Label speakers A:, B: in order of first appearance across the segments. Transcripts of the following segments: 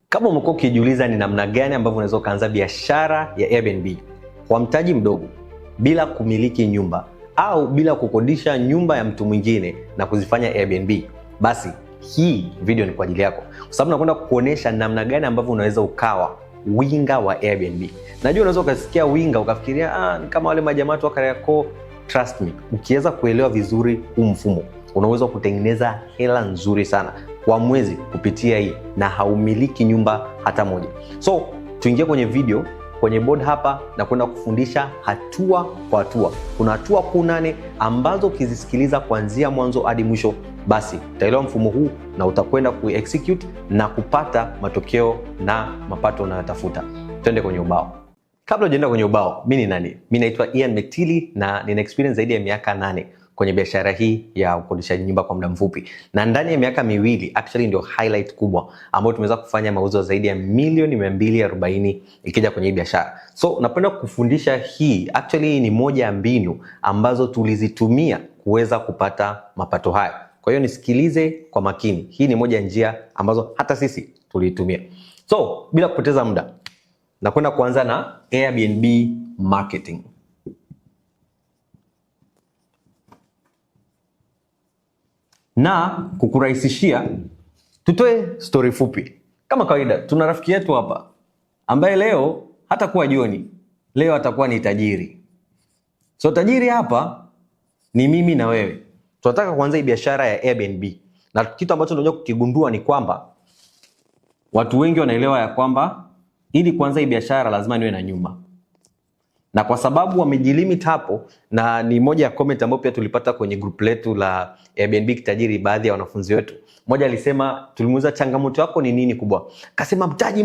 A: Kama umekuwa ukijiuliza ni namna gani ambavyo unaweza kuanza biashara ya Airbnb kwa mtaji mdogo bila kumiliki nyumba au bila kukodisha nyumba ya mtu mwingine na kuzifanya Airbnb, basi hii video ni kwa ajili yako, kwa sababu nakwenda kukuonesha namna gani ambavyo unaweza ukawa winga wa Airbnb. Najua unaweza ukasikia winga ukafikiria ni kama wale majamaa tu wa Kariakoo. Trust me, ukiweza kuelewa vizuri huu mfumo unaweza kutengeneza hela nzuri sana kwa mwezi kupitia hii na haumiliki nyumba hata moja. So tuingie kwenye video. Kwenye board hapa na kwenda kufundisha hatua kwa hatua. Kuna hatua kuu 8 ambazo ukizisikiliza kuanzia mwanzo hadi mwisho, basi utaelewa mfumo huu na utakwenda kuexecute na kupata matokeo na mapato unayotafuta. Twende kwenye ubao. Kabla hujaenda kwenye ubao, mimi ni nani? Mimi naitwa Ian Metili na nina experience zaidi ya miaka 8 kwenye biashara hii ya ukodishaji nyumba kwa muda mfupi. Na ndani ya miaka miwili actually ndio highlight kubwa ambayo tumeweza kufanya mauzo zaidi ya milioni 240 ikija kwenye hii biashara. So napenda kufundisha hii, actually ni moja ya mbinu ambazo tulizitumia kuweza kupata mapato haya. Kwa hiyo nisikilize kwa makini. Hii ni moja ya njia ambazo hata sisi tuliitumia. So bila kupoteza muda, nakwenda kuanza na Airbnb marketing. Na kukurahisishia, tutoe story fupi. Kama kawaida, tuna rafiki yetu hapa ambaye leo hatakuwa Joni, leo atakuwa ni tajiri. So tajiri hapa ni mimi na wewe. Tunataka kuanza hii biashara ya Airbnb. Na kitu ambacho tunajua kukigundua ni kwamba watu wengi wanaelewa ya kwamba ili kuanza hii biashara lazima niwe na nyumba. Na kwa sababu wamejilimit hapo, na ni moja ya comment ambayo pia tulipata kwenye group letu la Airbnb Kitajiri, baadhi ya wanafunzi wetu. Mmoja alisema, tulimuuliza changamoto yako ni nini kubwa? Akasema mtaji.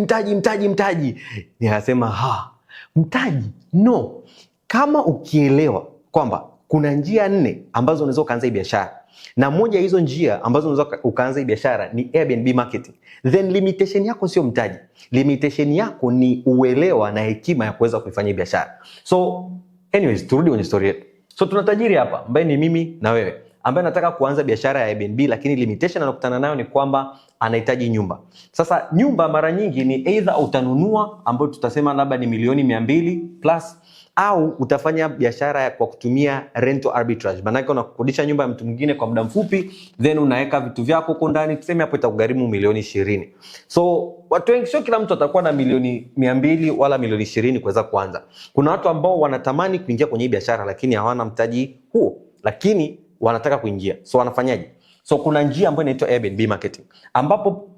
A: Nikasema mtaji? No. Kama ukielewa kwamba kuna njia 4 ambazo unaweza kuanza hii biashara, na moja hizo njia ambazo unaweza ukaanza hii biashara ni Airbnb marketing, then limitation yako sio mtaji. Limitation yako ni uelewa na hekima ya kuweza kuifanya hii biashara. So anyways, turudi kwenye story yetu. So tuna tajiri hapa ambaye ni mimi na wewe, ambaye anataka kuanza biashara ya Airbnb, lakini limitation anakutana nayo ni kwamba anahitaji nyumba. Sasa nyumba mara nyingi ni either utanunua, ambayo tutasema labda ni milioni 200 plus, au utafanya biashara kwa kutumia rental arbitrage. Maana unakodisha nyumba ya mtu mwingine kwa muda mfupi, then unaweka vitu vyako huko ndani, tuseme hapo itakugharimu milioni 20. So watu wengi, sio kila mtu atakuwa na milioni 200 wala milioni 20 kuweza kuanza. Kuna watu ambao wanatamani kuingia kwenye biashara lakini hawana mtaji huo, lakini wanataka kuingia. So wanafanyaje? So kuna njia ambayo inaitwa Airbnb marketing, ambapo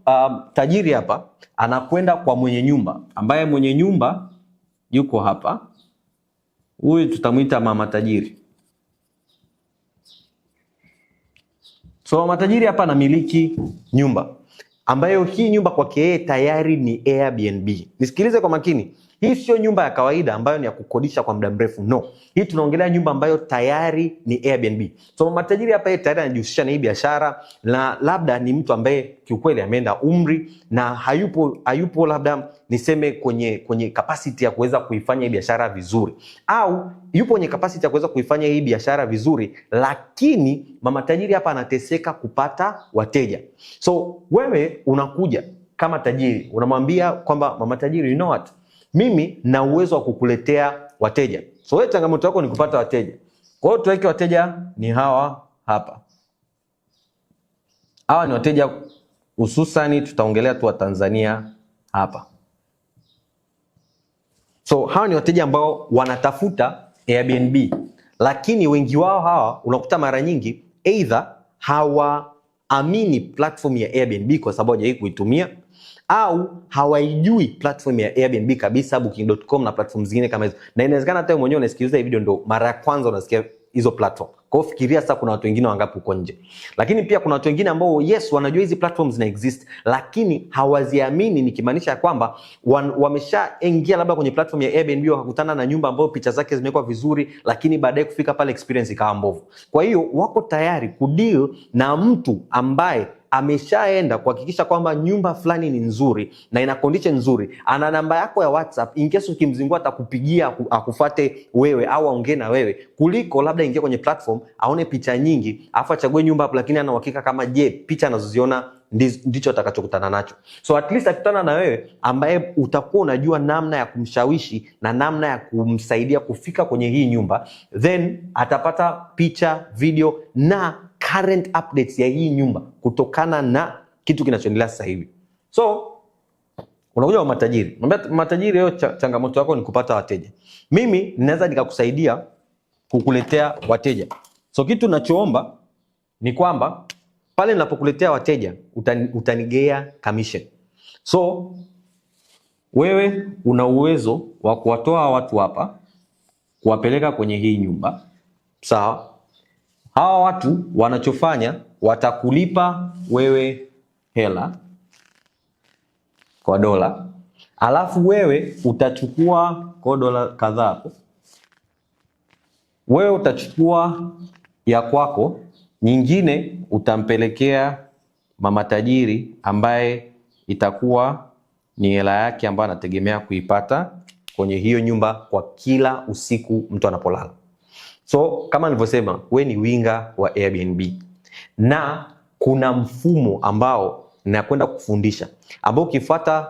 A: tajiri hapa anakwenda kwa mwenye nyumba, ambaye mwenye nyumba yuko hapa. Huyu tutamuita mama tajiri. So mama tajiri hapa anamiliki nyumba, ambayo hii nyumba kwake yeye tayari ni Airbnb. Nisikilize kwa makini. Hii sio nyumba ya kawaida ambayo ni ya kukodisha kwa muda mrefu. No. Hii tunaongelea nyumba ambayo tayari ni Airbnb. So mama tajiri hapa yeye tayari anajihusisha na hii biashara, na labda ni mtu ambaye kiukweli ameenda umri na hayupo labda niseme kwenye capacity ya kuweza kuifanya hii biashara vizuri, au yupo kwenye capacity ya kuweza kuifanya hii biashara vizuri, lakini mama tajiri hapa anateseka kupata wateja. So wewe unakuja kama tajiri, unamwambia kwamba mama tajiri, you know what, mimi na uwezo wa kukuletea wateja. So wewe changamoto yako ni kupata wateja. Kwa hiyo tuweke wateja ni hawa hapa. Hawa ni wateja hususani, tutaongelea tu wa Tanzania hapa. So hawa ni wateja ambao wanatafuta Airbnb, lakini wengi wao hawa unakuta mara nyingi either hawaamini platform ya Airbnb kwa sababu hawajawahi kuitumia, au hawaijui platform ya Airbnb kabisa, booking.com na platform zingine kama hizo. Na inawezekana hata wewe mwenyewe unasikiliza hii video ndo mara ya kwanza unasikia hizo platform. Kwa hiyo fikiria sasa kuna watu wengine wangapi huko nje. Lakini pia kuna watu wengine ambao yes wanajua hizi platforms zina exist, lakini hawaziamini, nikimaanisha kwamba wameshaingia labda kwenye platform ya Airbnb wakakutana na nyumba ambayo picha zake zimewekwa vizuri, lakini baadaye kufika pale experience ikawa mbovu. Kwa hiyo wako tayari kudeal na mtu ambaye ameshaenda kuhakikisha kwamba nyumba fulani ni nzuri na ina condition nzuri, ana namba yako ya WhatsApp, in case ukimzingua atakupigia akufuate wewe au aongee na wewe, kuliko labda ingia kwenye platform aone picha nyingi afa achague nyumba hapo, lakini ana uhakika kama je picha anazoziona ndicho atakachokutana nacho. So at least akutana na wewe ambaye utakuwa unajua namna ya kumshawishi na namna ya kumsaidia kufika kwenye hii nyumba, then atapata picha, video na current updates ya hii nyumba kutokana na kitu kinachoendelea sasa hivi. So unakuja kwa matajiri. Matajiri leo changamoto yako ni kupata wateja. Mimi ninaweza nikakusaidia kukuletea wateja. So kitu ninachoomba ni kwamba pale ninapokuletea wateja utanigea commission. So wewe una uwezo wa kuwatoa watu hapa kuwapeleka kwenye hii nyumba. Sawa? Hawa watu wanachofanya watakulipa wewe hela kwa dola. Alafu wewe utachukua kwa dola kadhaa hapo. Wewe utachukua ya kwako, nyingine utampelekea mama tajiri ambaye itakuwa ni hela yake ambayo anategemea kuipata kwenye hiyo nyumba kwa kila usiku mtu anapolala. So kama nilivyosema, we ni winga wa Airbnb na kuna mfumo ambao nakwenda kufundisha, ambao ukifuata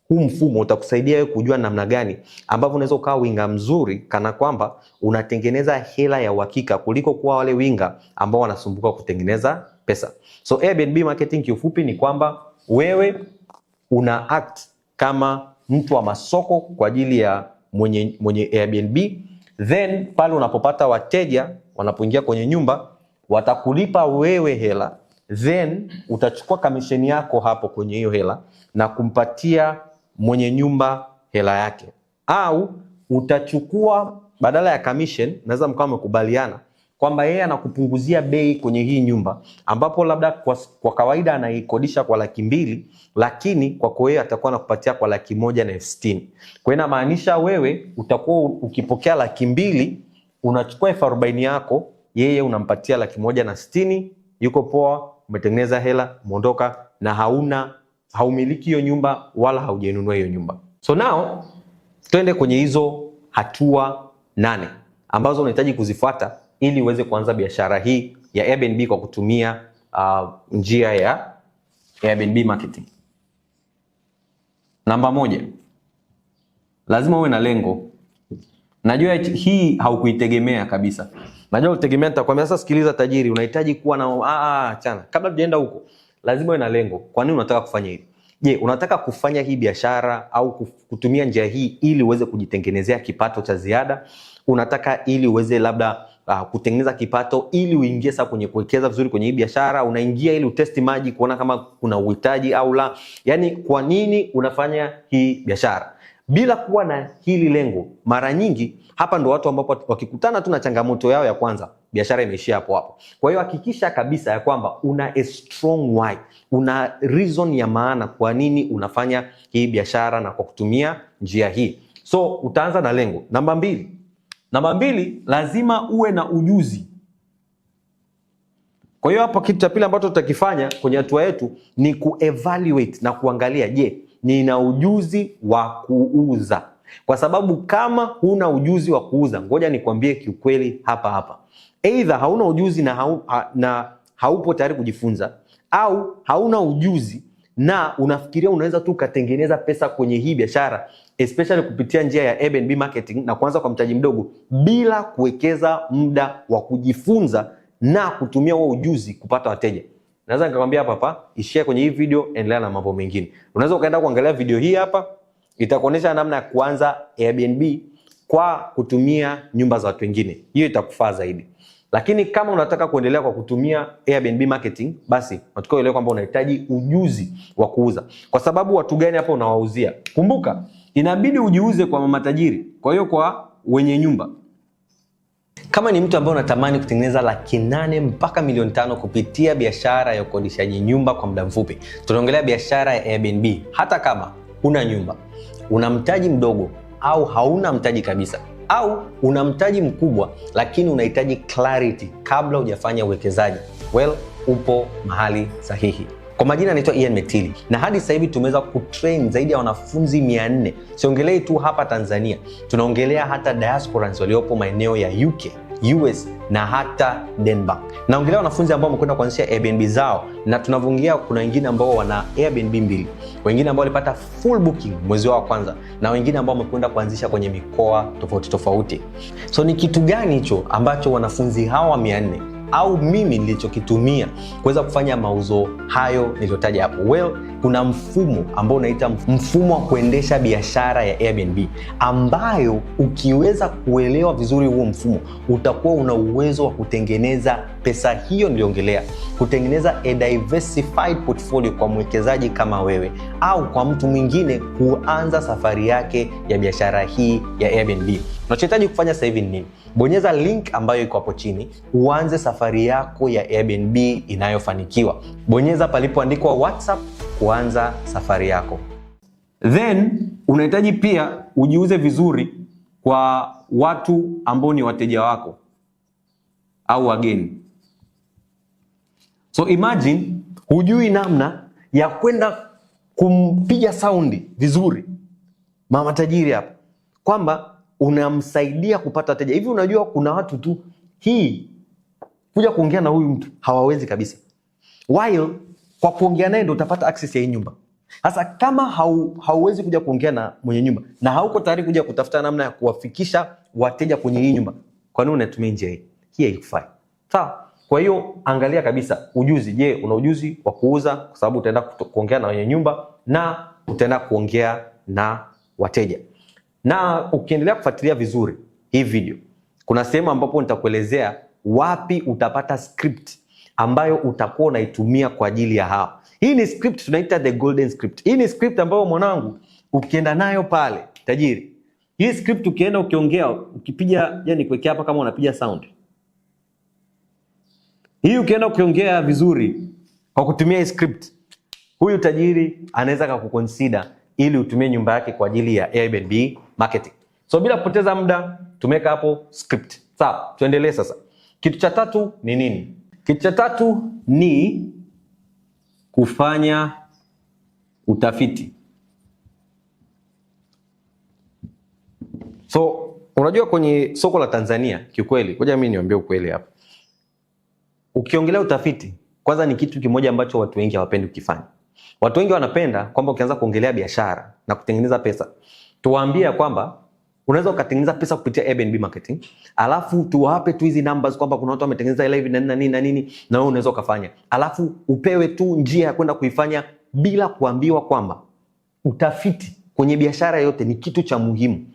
A: huu mfumo utakusaidia wewe kujua namna gani ambavyo unaweza ukawa winga mzuri, kana kwamba unatengeneza hela ya uhakika kuliko kwa wale winga ambao wanasumbuka kutengeneza pesa. So Airbnb marketing kiufupi ni kwamba wewe una act kama mtu wa masoko kwa ajili ya mwenye Airbnb, then pale unapopata wateja wanapoingia kwenye nyumba watakulipa wewe hela, then utachukua commission yako hapo kwenye hiyo hela na kumpatia mwenye nyumba hela yake. Au utachukua badala ya commission, naweza mkawa mmekubaliana kwamba yeye anakupunguzia bei kwenye hii nyumba, ambapo labda kwa kawaida anaikodisha kwa 200,000, lakini kwa yeye atakuwa anakupatia kwa 160,000. Kwa hiyo inamaanisha wewe utakuwa ukipokea 200,000, unachukua 40,000 yako, yeye unampatia 160,000, yuko poa, umetengeneza hela, umeondoka na haumiliki hiyo nyumba wala haujenunua hiyo nyumba. So now twende kwenye hizo hatua 8 ambazo unahitaji kuzifuata ili uweze kuanza biashara hii ya Airbnb kwa kutumia njia ya Airbnb marketing. Namba 1, lazima uwe na lengo. Najua hii haukuitegemea kabisa. Najua utegemea nitakwambia sasa, sikiliza tajiri, unahitaji kuwa na achana. Kabla tujaenda huko, lazima uwe na lengo. Kwa nini unataka kufanya hivi? Je, unataka kufanya hii biashara au kutumia njia hii ili uweze kujitengenezea kipato cha ziada? Unataka ili uweze labda kutengeneza kipato ili uingie sasa kwenye kuwekeza vizuri kwenye hii biashara? Unaingia ili utesti maji kuona kama kuna uhitaji au la? Yaani kwa nini unafanya hii biashara? Bila kuwa na hili lengo, mara nyingi hapa ndo watu ambapo wakikutana tu na changamoto yao ya kwanza, biashara imeishia hapo hapo. Kwa hiyo hakikisha kabisa ya kwamba una a strong why, una reason ya maana kwa nini unafanya hii biashara na kwa kutumia njia hii. So utaanza na lengo. Namba 2, lazima uwe na ujuzi. Kwa hiyo hapa kitu cha pili ambacho tutakifanya kwenye hatua yetu ni kuevaluate na kuangalia, je, nina ujuzi wa kuuza? Kwa sababu kama huna ujuzi wa kuuza, ngoja nikwambie kiukweli hapa, either hauna ujuzi na haupo tayari kujifunza, au hauna ujuzi na unafikiria unaweza tu kutengeneza pesa kwenye hii biashara, especially kupitia njia ya Airbnb marketing na kuanza kwa mtaji mdogo bila kuwekeza muda wa kujifunza na kutumia huo ujuzi kupata wateja. Naweza nikakwambia hapa, ishia kwenye hii video, endelea na mambo mengine. Unaweza ukaenda kuangalia video hii hapa, itakuonyesha namna ya kuanza Airbnb kwa kutumia nyumba za watu wengine. Hiyo itakufaa zaidi. Lakini kama unataka kuendelea kwa kutumia Airbnb marketing, basi unatakiwa uelewe kwamba unahitaji ujuzi wa kuuza. Kwa sababu watu gani hapa unawauzia? Kumbuka, inabidi ujiuze kwa mama tajiri. Kwa hiyo kwa wenye nyumba. Kama ni mtu ambaye unatamani kutengeneza 800,000 mpaka 500,000 kupitia biashara ya ukodishaji nyumba kwa muda mfupi, tunaongelea biashara ya Airbnb. Hata kama huna nyumba, una mtaji mdogo au hauna mtaji kabisa, au una mtaji mkubwa lakini unahitaji clarity kabla hujafanya uwekezaji, upo mahali sahihi. Kwa majina naitwa Ian Metili na hadi sasa hivi tumeweza kutrain zaidi ya wanafunzi 400. Siongelei tu hapa Tanzania, tunaongelea hata diasporans waliopo maeneo ya UK, US na hata Denmark. Naongelea wanafunzi ambao wamekwenda kuanzisha Airbnb zao, na tunavungia kuna wengine ambao wana Airbnb 2, wengine ambao walipata full booking mwezi wa kwanza, na wengine ambao wamekwenda kuanzisha kwenye mikoa tofauti tofauti. So ni kitu gani hicho ambacho wanafunzi hawa 400 au mimi nilichokitumia kuweza kufanya mauzo hayo niliyotaja hapo? Well, kuna mfumo ambao unaita mfumo wa kuendesha biashara ya Airbnb, ambayo ukiweza kuelewa vizuri huo mfumo utakuwa una uwezo wa kutengeneza pesa hiyo niliongelea, kutengeneza a diversified portfolio kwa mwekezaji kama wewe au kwa mtu mwingine kuanza safari yake ya biashara hii ya Airbnb. Unachohitaji kufanya sasa hivi ni nini? Bonyeza link ambayo iko hapo chini, uanze safari yako ya Airbnb inayofanikiwa. Bonyeza palipoandikwa WhatsApp kuanza safari yako. Then unahitaji pia ujiuze vizuri kwa watu ambao ni wateja wako au wageni. So imagine hujui namna ya kwenda kumpiga saundi vizuri mama tajiri hapa, kwamba unamsaidia kupata wateja. Hivi unajua kuna watu tu hii kuja kuongea na huyu mtu hawawezi kabisa, while kwa kuongea naye ndio utapata access ya hii nyumba. Sasa kama hauwezi kuja kuongea na mwenye nyumba na hauko tayari kuja kutafuta namna ya kuwafikisha wateja kwenye hii nyumba, kwa nini unatumia njia hii? Hii haikufai. Sawa? Kwa hiyo angalia kabisa ujuzi. Je, una ujuzi wa kuuza? Kwa sababu utaenda kuongea na wenye nyumba na utaenda kuongea na wateja. Na ukiendelea kufuatilia vizuri hii video, kuna sehemu ambapo nitakuelezea wapi utapata script ambayo utakuwa unaitumia kwa ajili ya hao. Hii ni script tunaita the golden script. Hii ni script ambayo mwanangu ukienda nayo pale tajiri, hii script ukienda ukiongea, ukipiga, yani kuwekea hapa kama unapiga sound. Hii ukienda ukiongea vizuri kwa kutumia hii script, huyu tajiri anaweza kukuconsider ili utumie nyumba yake kwa ajili ya Airbnb marketing. So bila kupoteza muda, tumeka hapo script. Sawa, tuendelee sasa. Kitu cha tatu ni nini? Kitu cha tatu ni kufanya utafiti. So unajua kwenye soko la Tanzania kiukweli, ngoja mimi niwaambie ukweli hapa. Ukiongelea utafiti, kwanza ni kitu kimoja ambacho watu wengi hawapendi kukifanya. Watu wengi wanapenda kwamba ukianza kuongelea biashara na kutengeneza pesa, tuwaambie kwamba unaweza ukatengeneza pesa kupitia Airbnb marketing, alafu tuwape tu hizi numbers kwamba kuna watu wametengeneza ile hivi na nini na wewe unaweza ukafanya. Alafu upewe tu njia ya kwenda kuifanya bila kuambiwa kwamba utafiti kwenye biashara yote ni kitu cha muhimu.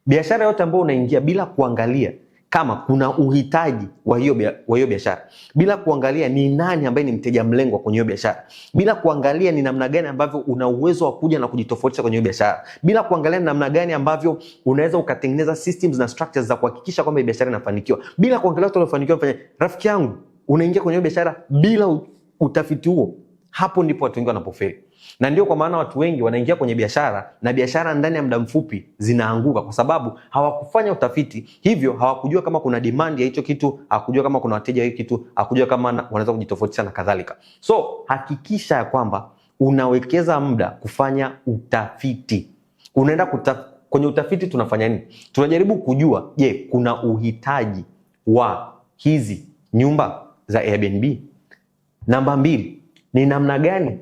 A: Biashara yote ambayo unaingia bila kuangalia kama kuna uhitaji wa hiyo biashara, bila kuangalia ni nani ambaye ni mteja mlengwa kwenye hiyo biashara, bila kuangalia ni namna gani ambavyo una uwezo wa kuja na kujitofautisha kwenye hiyo biashara, bila kuangalia ni namna gani ambavyo unaweza ukatengeneza systems na structures za kuhakikisha kwamba biashara inafanikiwa, bila kuangalia watu waliofanikiwa kufanya. Rafiki yangu, unaingia kwenye hiyo biashara bila utafiti huo, hapo ndipo watu wengi wanapofeli. Na ndio kwa maana watu wengi wanaingia kwenye biashara na biashara ndani ya muda mfupi zinaanguka, kwa sababu hawakufanya utafiti. Hivyo hawakujua kama kuna demand ya hicho kitu, hawakujua kama kuna wateja wa hicho kitu, hawakujua kama wanaweza kujitofautisha na kadhalika. So hakikisha ya kwamba unawekeza muda kufanya utafiti. Unaenda kwenye utafiti, tunafanya nini? Tunajaribu kujua, je, kuna uhitaji wa hizi nyumba za Airbnb? Namba 2, ni namna gani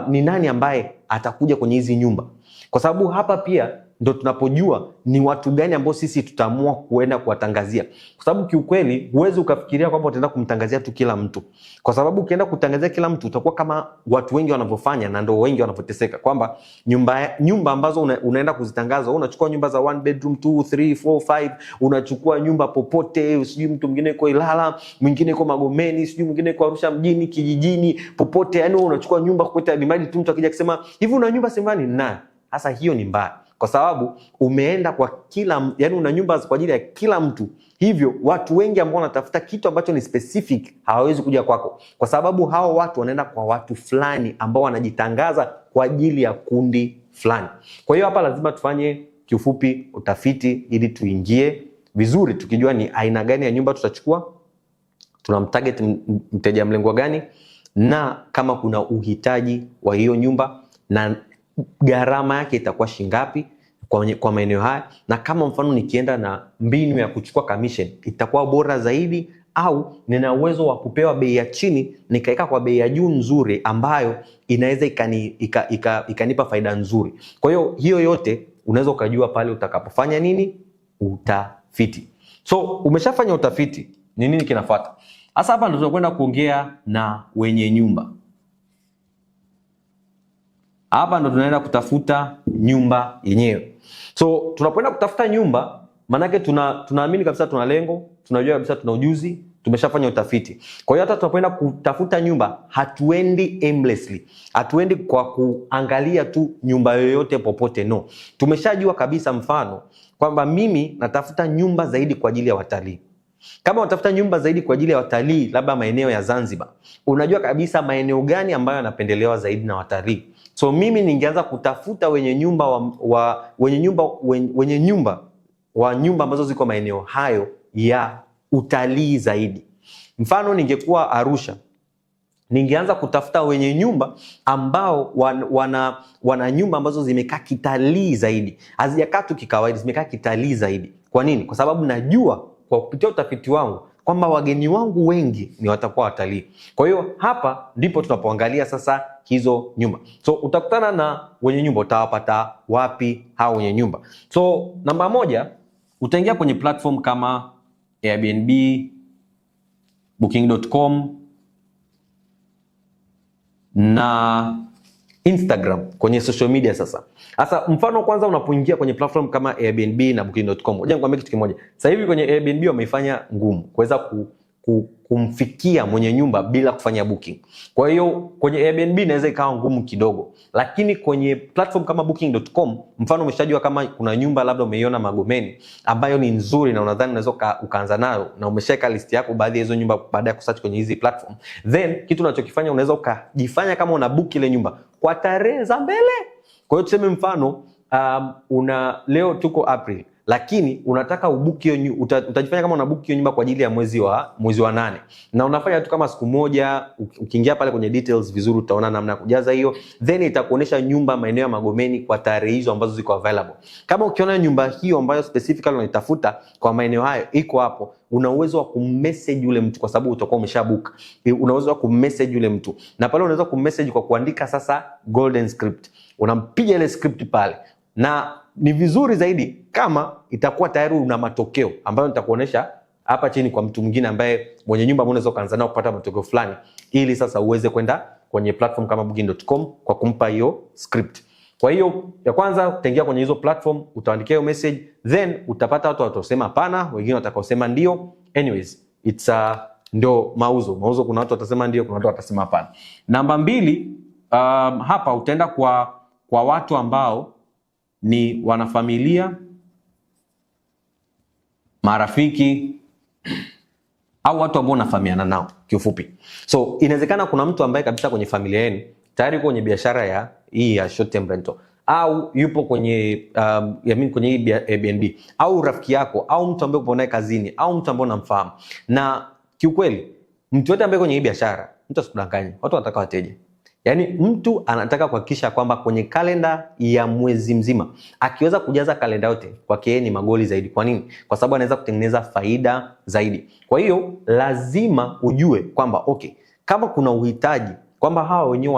A: ni nani ambaye atakuja kwenye hizi nyumba? Kwa sababu hapa pia ndo tunapojua ni watu gani ambao sisi tutaamua kuenda kuwatangazia. Kwa sababu kiukweli huwezi ukafikiria kwamba utaenda kumtangazia tu kila mtu. Kwa sababu ukienda kutangazia kila mtu utakuwa kama watu wengi wanavyofanya, na ndo wengi wanavyoteseka, kwamba nyumba ambazo unaenda kuzitangaza, unachukua nyumba za 1 bedroom, 2, 3, 4, 5, unachukua nyumba popote, sijui mtu mwingine yuko Ilala, mwingine yuko Magomeni, sijui mwingine yuko Arusha mjini, kijijini, popote, yani unachukua nyumba kokote, hadi tu mtu akija kusema, "Hivi una nyumba Simani?" Na hasa hiyo ni mbaya. Kwa sababu umeenda kwa yani una nyumba kwa ajili ya kila mtu. Hivyo watu wengi ambao wanatafuta kitu ambacho ni specific hawawezi kuja kwako, kwa sababu hao watu wanaenda kwa watu fulani ambao wanajitangaza kwa ajili ya kundi fulani. Kwa hiyo hapa lazima tufanye kiufupi utafiti ili tuingie vizuri, tukijua ni aina gani ya nyumba tutachukua, tunamtarget mteja mlengwa gani, na kama kuna uhitaji wa hiyo nyumba na gharama yake itakuwa shingapi kwa maeneo haya, na kama mfano nikienda na mbinu ya kuchukua commission itakuwa bora zaidi, au nina uwezo wa kupewa bei ya chini nikaeka kwa bei ya juu nzuri ambayo inaweza ikanipa faida nzuri. Kwa hiyo yote unaweza ukajua pale utakapofanya nini, utafiti. So umeshafanya utafiti, ni nini kinafuata? Sasa hapa ndo tunakwenda kuongea na wenye nyumba. Hapa ndo tunaenda kutafuta nyumba yenyewe. So tunapoenda kutafuta nyumba, manake tunaamini kabisa tuna lengo, tunajua kabisa tuna ujuzi, tumeshafanya utafiti. Kwa hiyo hata tunapoenda kutafuta nyumba, hatuendi aimlessly. Hatuendi kwa kuangalia tu nyumba yoyote popote, no. Tumeshajua kabisa mfano kwamba mimi natafuta nyumba zaidi kwa ajili ya watalii. Kama unatafuta nyumba zaidi kwa ajili ya watalii, labda maeneo ya Zanzibar, unajua kabisa maeneo gani ambayo yanapendelewa zaidi na watalii. So mimi ningeanza kutafuta wenye nyumba ambazo ziko maeneo hayo ya utalii zaidi. Mfano ningekuwa Arusha, ningeanza kutafuta wenye nyumba ambao wana nyumba ambazo zimekaa kitalii zaidi. Hazijakaa tu kikawaida, zimekaa kitalii zaidi. Kwa nini? Kwa sababu najua kwa kupitia utafiti wangu kwamba wageni wangu wengi ni watakuwa watalii. Kwa hiyo hapa ndipo tunapoangalia sasa hizo nyumba. So utakutana na wenye nyumba, utawapata wapi hao wenye nyumba? So namba moja, utaingia kwenye platform kama Airbnb, Booking.com na Instagram kwenye social media. Sasa mfano kwanza, unapoingia kwenye platform kama Airbnb na Booking.com, ngoja nikwambie kitu kimoja. Sasa hivi kwenye Airbnb wameifanya ngumu kuweza kumfikia mwenye nyumba bila kufanya booking. Kwa hiyo kwenye Airbnb inaweza ikawa ngumu kidogo, lakini kwenye platform kama Booking.com, mfano umeshajua kama kuna nyumba labda umeiona Magomeni ambayo ni nzuri na unadhani unaweza ukaanza nayo, na umeshaweka list yako baadhi ya hizo nyumba baada ya kusearch kwenye hizi platform, then kitu unachokifanya unaweza ukajifanya kama una book ile nyumba kwa tarehe za mbele. Kwa hiyo tuseme mfano leo tuko April, lakini unataka ubuki hiyo utajifanya kama unabuki hiyo nyumba kwa ajili ya mwezi wa 8, na unafanya tu kama siku moja. Ukiingia pale kwenye details vizuri utaona namna ya kujaza hiyo, then itakuonesha nyumba maeneo ya Magomeni kwa tarehe hizo ambazo ziko available. Kama ukiona nyumba hiyo ambayo specifically unaitafuta kwa maeneo hayo iko hapo, una uwezo wa kummessage yule mtu, kwa sababu utakuwa umeshabook. Una uwezo wa kummessage yule mtu, na pale unaweza kummessage kwa kuandika sasa golden script. Unampiga ile script pale, na ni vizuri zaidi kama itakuwa tayari una matokeo ambayo nitakuonesha hapa chini kwa mtu mwingine ambaye mwenye nyumba unaweza kuanza nao kupata matokeo fulani, ili sasa uweze kwenda kwenye platform kama Booking.com kwa kumpa hiyo script. Kwa hiyo ya kwanza utaingia kwenye hizo platform, utaandikia hiyo message, then utapata watu watasema hapana, wengine watakaosema ndio. Anyways, it's ndio mauzo. Kuna watu watasema ndio, kuna watu watasema hapana. Namba 2, hapa utaenda kwa watu ambao ni wanafamilia, marafiki, au watu ambao unafahamiana nao kiufupi. So inawezekana kuna mtu ambaye kabisa kwenye familia yenu tayari yuko kwenye biashara ya short term rental, au yupo kwenye kwenye hii Airbnb, au rafiki yako, au mtu ambaye upo naye kazini, au mtu ambaye unamfahamu. Na kiukweli mtu yote ambaye kwenye hii biashara, mtu asikudanganye, watu wanataka wateja. Yaani mtu anataka kuhakikisha kwamba kwenye kalenda ya mwezi mzima akiweza kujaza kalenda yote, kwake ni magoli zaidi. Kwa nini? Kwa sababu anaweza kutengeneza faida zaidi. Kwa hiyo lazima ujue kwamba okay, kama kuna uhitaji kwamba hawa wenyewe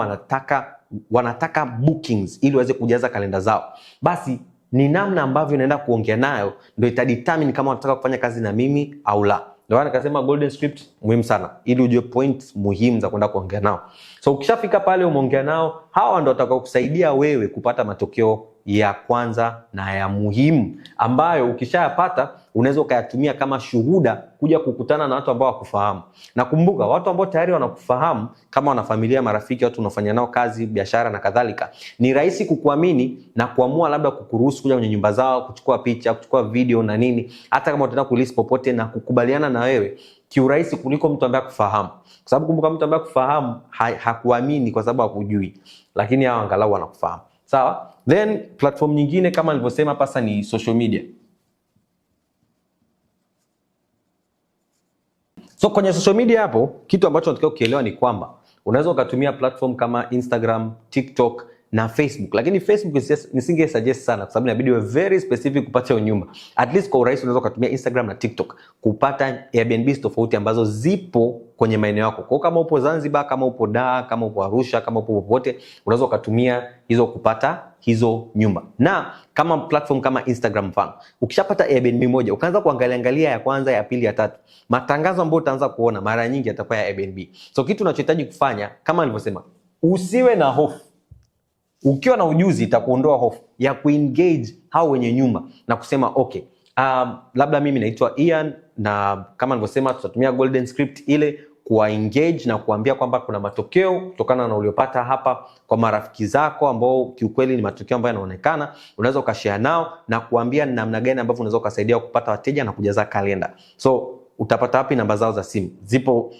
A: wanataka bookings ili waweze kujaza kalenda zao, basi ni namna ambavyo unaenda kuongea nayo ndio itadetermine kama wanataka kufanya kazi na mimi au la. Ndio nikasema golden script muhimu sana, ili ujue points muhimu za kwenda kuongea nao. So ukishafika pale umeongea nao, hawa ndio watakao kusaidia wewe kupata matokeo ya kwanza na ya muhimu, ambayo ukishayapata unaweza ukayatumia kama shuhuda kuja kukutana na watu ambao wakufahamu. Na kumbuka, watu ambao tayari wanakufahamu kama wana familia, marafiki, watu unafanya nao kazi, biashara na kadhalika, ni rahisi kukuamini na kuamua labda kukuruhusu kuja kwenye nyumba zao, kuchukua picha, kuchukua video na nini, hata kama utaenda kulist popote, na kukubaliana na wewe kiurahisi kuliko mtu ambaye akufahamu. Kwa sababu kumbuka, mtu ambaye akufahamu hakuamini kwa sababu hakujui, lakini hao angalau wanakufahamu. Sawa? Then platform nyingine kama nilivyosema hapa ni social media. So kwenye social media hapo, kitu ambacho unatakiwa kuelewa ni kwamba unaweza ukatumia platform kama Instagram, TikTok na Facebook. Lakini Facebook nisinge suggest sana kwa sababu inabidi uwe very specific kupata hiyo nyumba. At least kwa urahisi unaweza ukatumia Instagram na TikTok kupata Airbnb tofauti ambazo zipo kwenye maeneo yako. Kwa kama upo Zanzibar, kama upo Dar, kama upo Arusha, kama upo popote, unaweza ukatumia hizo kupata hizo nyumba. Na kama platform kama Instagram mfano, ukishapata Airbnb moja, ukaanza kuangalia ya kwanza, ya pili, ya tatu, matangazo ambayo utaanza kuona mara nyingi yatakuwa ya Airbnb. So kitu unachohitaji kufanya kama nilivyosema, usiwe na hofu. Ukiwa na ujuzi itakuondoa hofu ya kuengage hao wenye nyumba na kusema okay, labda mimi naitwa Ian na kama nilivyosema tutatumia golden script ile kuwa engage na kuambia kwamba kuna matokeo kutokana na uliopata hapa kwa marafiki zako ambao kiukweli ni matokeo ambayo yanaonekana. Unaweza ukashare nao na kuambia namna gani ambavyo unaweza ukasaidia kupata wateja na kujaza kalenda. So utapata wapi namba zao za simu? Zipo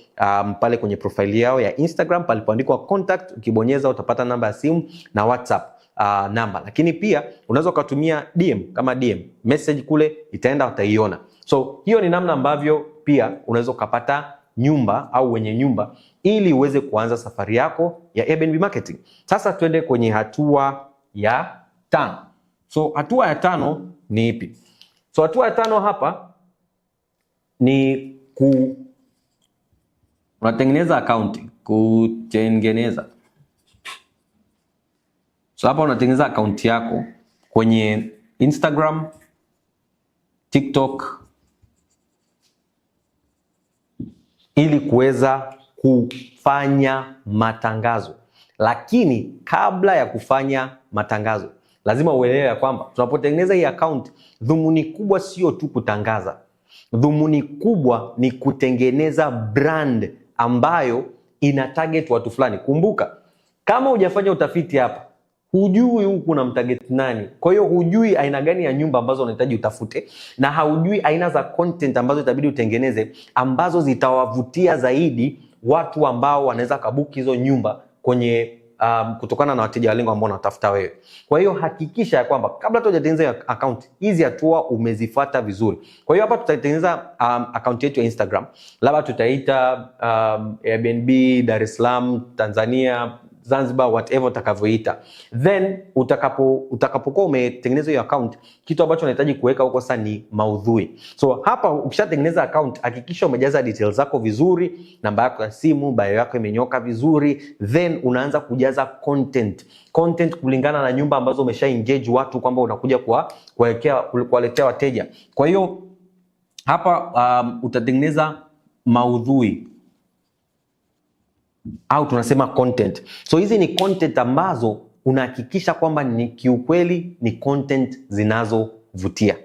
A: pale kwenye profile yao ya Instagram palipoandikwa contact, ukibonyeza utapata namba ya simu na WhatsApp namba. Lakini pia unaweza ukatumia DM, kama DM message kule itaenda utaiona. So hiyo ni namna ambavyo pia unaweza ukapata nyumba au wenye nyumba ili uweze kuanza safari yako ya Airbnb marketing. Sasa tuende kwenye hatua ya 5. So hatua ya 5 ni ipi? So hatua ya 5 hapa ni unatengeneza account, kutengeneza. So hapa unatengeneza account yako kwenye Instagram, TikTok ili kuweza kufanya matangazo. Lakini kabla ya kufanya matangazo, lazima uelewe ya kwamba tunapotengeneza hii account, dhumuni kubwa sio tu kutangaza. Dhumuni kubwa ni kutengeneza brand ambayo ina target watu fulani. Kumbuka, kama hujafanya utafiti hapa, hujui huku kuna mtarget nani. Kwa hiyo hujui aina gani ya nyumba ambazo unahitaji utafute, na haujui aina za content ambazo itabidi utengeneze ambazo zitawavutia zaidi watu ambao wanaweza kabuki hizo nyumba kwenye kutokana na wateja walengo ambao unatafuta wewe. Kwa hiyo hakikisha ya kwamba kabla hujatengeneza account, hizi hatua umezifuata vizuri. Kwa hiyo hapa tutatengeneza account yetu ya Instagram. Labda tutaita Airbnb Dar es Salaam, Tanzania, Zanzibar, whatever utakavyoita. Then utakapokuwa umetengeneza hiyo account, kitu ambacho unahitaji kuweka huko sasa ni maudhui. So hapa ukishatengeneza account, hakikisha umejaza details zako vizuri, namba yako ya simu, bio yako imenyoka vizuri, then unaanza kujaza content kulingana na nyumba ambazo umesha engage watu kwamba unakuja kuwaletea wateja. Kwa hiyo hapa utatengeneza maudhui au tunasema content. So hizi ni content ambazo unahakikisha kwamba ni kiukweli ni content zinazovutia.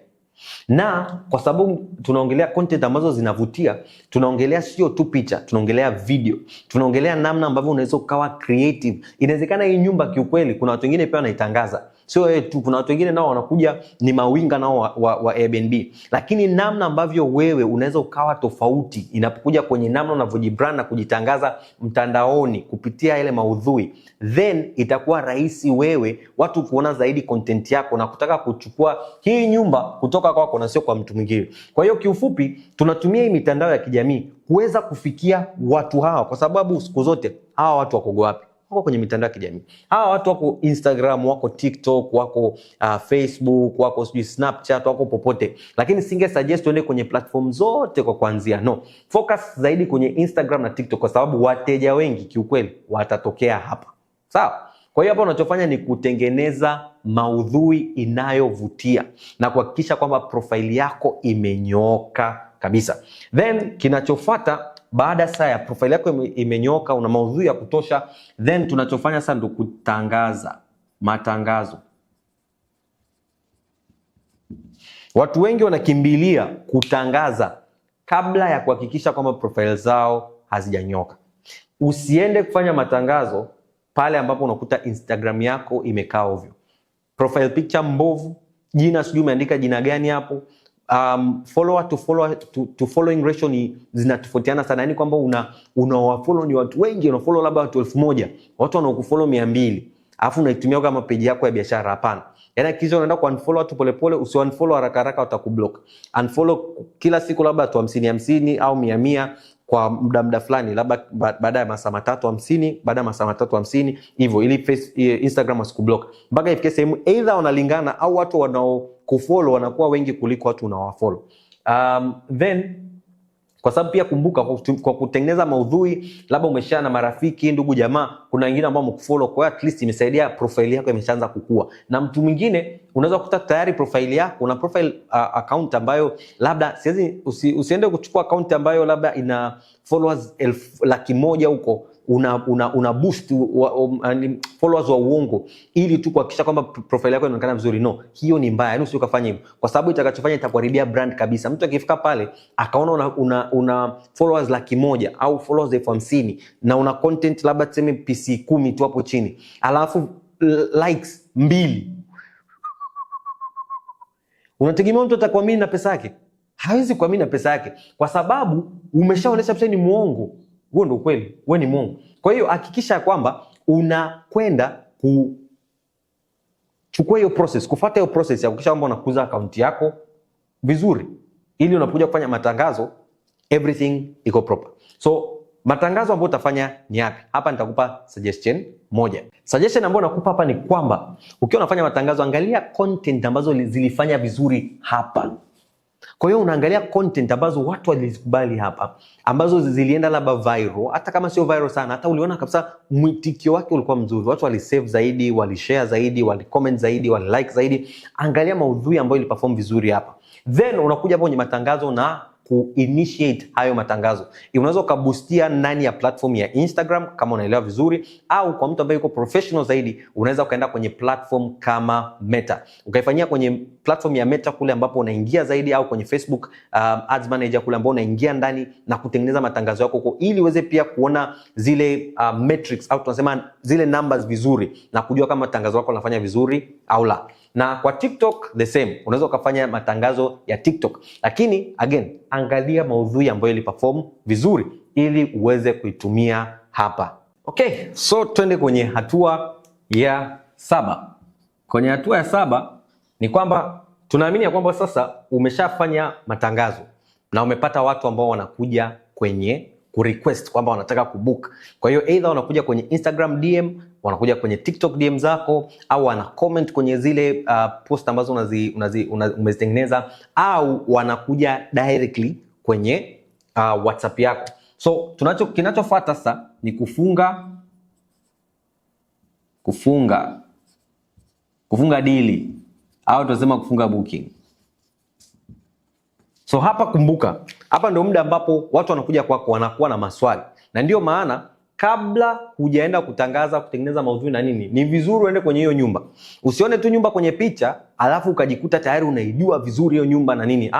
A: Na kwa sababu tunaongelea content ambazo zinavutia, tunaongelea sio tu picha, tunaongelea video, tunaongelea namna ambavyo unaweza ukawa creative. Inawezekana hii nyumba kiukweli kuna watu wengine pia wanaitangaza, sio wewe tu, kuna watu wengine nao wanakuja ni mawinga nao wa Airbnb. Lakini namna ambavyo wewe unaweza ukawa tofauti inapokuja kwenye namna unavyojibrand na kujitangaza mtandaoni kupitia ile maudhui, then itakuwa rahisi wewe watu kuona zaidi content yako na kutaka kuchukua hii nyumba kutoka kwako na sio kwa mtu mwingine. Kwa hiyo kiufupi, tunatumia hii mitandao ya kijamii kuweza kufikia watu hawa, kwa sababu siku zote hawa watu wako wapi? Wako kwenye mitandao ya kijamii. Hawa watu wako Instagram, wako TikTok, wako Facebook, wako Snapchat, wako popote. Lakini singe suggest tuende kwenye platform zote kwa kuanzia. No, focus zaidi kwenye Instagram na TikTok kwa sababu wateja wengi kiukweli watatokea hapa. Sawa? Kwa hiyo hapa unachofanya ni kutengeneza maudhui inayovutia na kuhakikisha kwamba profile yako imenyooka kabisa. Then kinachofuata baada saa ya profile yako imenyooka, una maudhui ya kutosha, then tunachofanya sasa ndio kutangaza, matangazo. Watu wengi wanakimbilia kutangaza kabla ya kuhakikisha kwamba profile zao hazijanyoka. Usiende kufanya matangazo pale ambapo unakuta Instagram yako imekaa ovyo. Profile picture mbovu, jina sijui umeandika jina gani hapo. Follower to following ratio ni zinatofautiana sana. Yaani kwamba unawafollow ni watu wengi, unafollow labda watu 1000, watu wanaokufollow 200. Alafu unaitumia kama page yako ya biashara. Hapana. Yaani kisha unaenda ku unfollow watu polepole, usiunfollow haraka haraka, watakublock. Unfollow kila siku labda watu 50 au 100, kwa muda fulani, labda baada ya masaa 350, baada ya masaa 350 hivyo, ili Instagram asikublock mpaka ifike sehemu either wanalingana au watu wanaokufollow wanakuwa wengi kuliko watu unaowafollow. Then kwa sababu pia kumbuka, kwa kutengeneza maudhui, labda umeshare na marafiki, ndugu jamaa, kuna wengine ambao wamekufollow, kwa at least imesaidia profile yako imeshaanza kukua. Na mtu mwingine unaweza kukuta tayari profile yako, una profile account ambayo labda usiende kuchukua account ambayo labda ina followers 100,000 huko, una boost followers wa uongo ili tu kuhakikisha kwamba profile yako inaonekana vizuri. No, hiyo ni mbaya. Yaani usikafanye hivyo, kwa sababu itakachofanya itakuharibia brand kabisa. Mtu akifika pale akaona una followers 100,000 au followers 50,000 na una content labda tuseme PC 10 tu hapo chini, alafu likes 2, unategemea mtu atakuamini na pesa yake? Hawezi kuamini na pesa yake, kwa sababu umeshaonesha pesa ni muongo. Huo ndio kweli, wewe ni muongo. Kwa hiyo hakikisha kwamba unakwenda kuchukua hiyo process, kufuata hiyo process ya kuhakikisha kwamba unakuza account yako vizuri, ili unapokuja kufanya matangazo everything iko proper. So matangazo ambayo utafanya ni yapi? Hapa nitakupa suggestion moja. Suggestion ambayo nakupa hapa ni kwamba ukiwa unafanya matangazo, angalia content ambazo zilifanya vizuri hapa. Kwa hiyo unaangalia content ambazo watu walizikubali hapa, ambazo zilienda labda viral, hata kama sio viral sana, hata uliona kabisa mwitikio wake ulikuwa mzuri, watu walisave zaidi, walishare zaidi, walicomment zaidi, walilike zaidi. Angalia maudhui ambayo iliperform vizuri hapa, then unakuja hapo kwenye matangazo na kuinitiate hayo matangazo. Unaweza ukaboostia ndani ya platform ya Instagram kama unaelewa vizuri, au kwa mtu ambaye yuko professional zaidi, unaweza ukaenda kwenye platform kama Meta, ukaifanyia kwenye platform ya Meta kule ambapo unaingia zaidi, au kwenye Facebook Ads Manager kule ambapo unaingia ndani na kutengeneza matangazo yako huko, ili uweze pia kuona zile metrics au tunasema zile numbers vizuri na kujua kama matangazo yako yanafanya vizuri au la. Na kwa TikTok the same, unaweza ukafanya matangazo ya TikTok, lakini again angalia maudhui ambayo iliperform vizuri ili uweze kuitumia hapa. Okay, so twende kwenye hatua ya 7. Kwenye hatua ya 7 ni kwamba tunaamini ya kwamba sasa umeshafanya matangazo na umepata watu ambao wanakuja kwenye kurequest kwamba wanataka kubook. Kwa hiyo either wanakuja kwenye Instagram DM, wanakuja kwenye TikTok DM zako, au wana comment kwenye zile post ambazo umezitengeneza, au wanakuja directly kwenye WhatsApp yako. So kinachofuata sasa ni kufunga dili, au tunasema kufunga booking. So hapa kumbuka, hapa ndio muda ambapo watu wanakuja kwako wanakuwa na maswali. Na ndio maana kabla hujaenda kutangaza, kutengeneza maudhui na nini, ni vizuri uende kwenye hiyo nyumba. Usione tu nyumba kwenye picha alafu ukajikuta tayari unaijua vizuri hiyo nyumba na nini.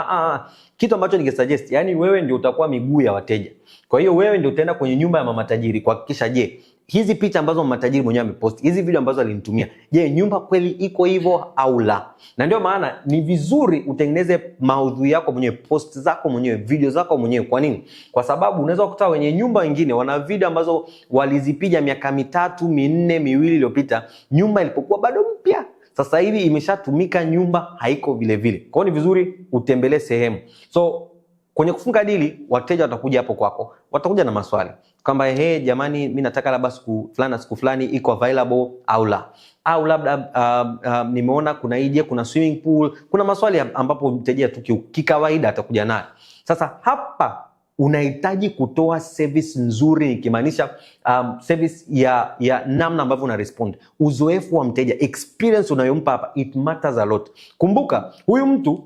A: Kitu ambacho ningesuggest, yani wewe ndio utakuwa miguu ya wateja. Kwa hiyo wewe ndio utaenda kwenye nyumba ya mama tajiri kuhakikisha, je, hizi picha ambazo mama tajiri mwenyewe amepost, hizi video ambazo alinitumia, je, nyumba kweli iko hivyo au la? Na ndio maana ni vizuri utengeneze maudhui yako mwenyewe, post zako mwenyewe, video zako mwenyewe. Kwa nini? Kwa sababu unaweza kukuta wenye nyumba wengine wana video ambazo walizipiga miaka 3, 4, 2 iliyopita, nyumba ilipokuwa bado mpya. Sasa hivi imeshatumika, nyumba haiko vile vile. Kwa hiyo ni vizuri utembelee sehemu. So kwenye kufunga dili, wateja watakuja hapo kwako, watakuja na maswali kwamba jamani, mimi nataka labda siku fulani iko available au la, au labda nimeona kuna swimming pool. Kuna maswali ambapo mteja tu kikawaida atakuja nayo. Sasa hapa unahitaji kutoa service nzuri, nikimaanisha service ya namna ambavyo una respond. Uzoefu wa mteja, experience unayompa hapa, it matters a lot. Kumbuka, huyu mtu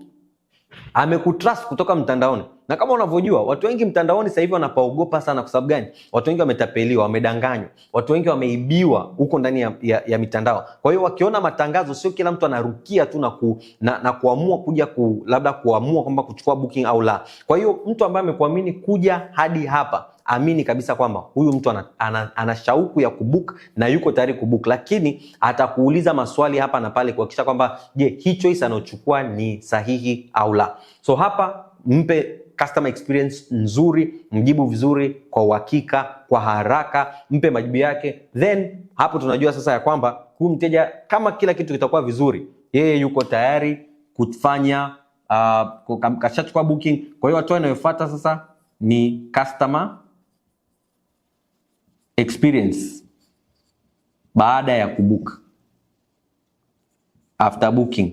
A: amekutrust kutoka mtandaoni. Na kama unavyojua, watu wengi mtandaoni sasa hivi wanapaogopa sana. Kwa sababu gani? Watu wengi wametapeliwa, wamedanganywa, watu wengi wameibiwa huko ndani ya mitandao. Kwa hiyo wakiona matangazo, sio kila mtu anarukia tu na kuamua kuja labda kuamua kwamba kuchukua booking au la. Kwa hiyo mtu ambaye amekuamini kuja hadi hapa, amini kabisa kwamba huyu mtu ana shauku ya kubook na yuko tayari kubook, lakini atakuuliza maswali hapa na pale kuhakikisha kwamba, je, hii choice anayochukua ni sahihi au la. So hapa mpe customer experience nzuri, mjibu vizuri, kwa uhakika, kwa haraka, mpe majibu yake. Then hapo tunajua sasa ya kwamba huyu mteja, kama kila kitu kitakuwa vizuri, yeye yuko tayari kufanya kashachukua booking. Kwa hiyo hatua inayofuata sasa ni customer experience baada ya kubook, after booking,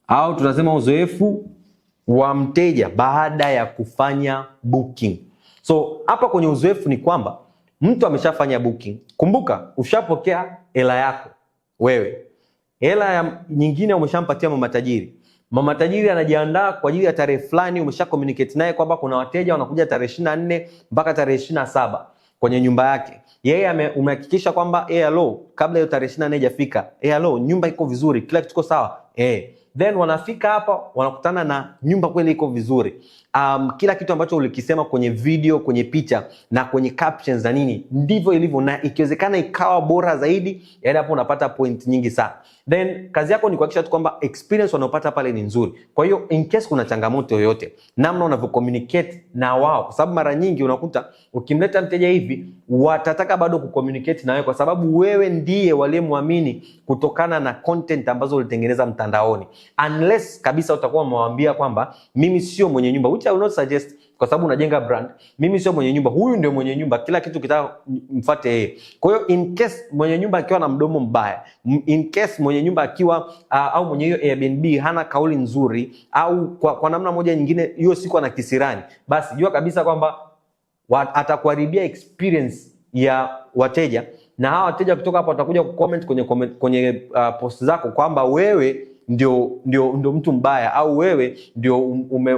A: au tunasema uzoefu wa mteja baada ya kufanya booking. So hapa kwenye uzoefu ni kwamba mtu ameshafanya booking. Kumbuka, ushapokea hela yako wewe, hela nyingine umeshampatia mama tajiri. Mama tajiri anajiandaa kwa ajili ya tarehe fulani, umesha communicate naye kwamba kuna wateja wanakuja tarehe 24 mpaka tarehe 27 kwenye nyumba yake. Yeye umehakikisha kwamba hello, kabla hiyo tarehe 24 haijafika, hello, nyumba iko vizuri, kila kitu kiko sawa. Then wanafika hapa, wanakutana na nyumba kweli iko vizuri. Kila kitu ambacho ulikisema kwenye video, kwenye picha na kwenye captions na nini, ndivyo ilivyo, na ikiwezekana ikawa bora zaidi, yaani hapo unapata point nyingi sana. Then kazi yako ni kuhakikisha tu kwamba experience wanayopata pale ni nzuri. Kwa hiyo in case kuna changamoto yoyote, namna unavyo communicate na wao, kwa sababu mara nyingi unakuta ukimleta mteja hivi watataka bado kucommunicate na wewe, kwa sababu wewe ndiye waliyemwamini kutokana na content ambazo ulitengeneza mtandaoni. Unless kabisa utakuwa umewaambia kwamba mimi sio mwenye nyumba, which I will not suggest, kwa sababu unajenga brand. Mimi sio mwenye nyumba, huyu ndio mwenye nyumba, kila kitu kitaka mfuate yeye. Kwa hiyo in case mwenye nyumba akiwa na mdomo mbaya, in case mwenye nyumba akiwa au mwenye hiyo Airbnb hana kauli nzuri, au kwa namna moja nyingine hiyo siku ana kisirani, basi jua kabisa kwamba atakuharibia experience ya wateja, na hawa wateja kutoka hapo watakuja kucomment kwenye post zako kwamba wewe ndio mtu mbaya, au wewe ndio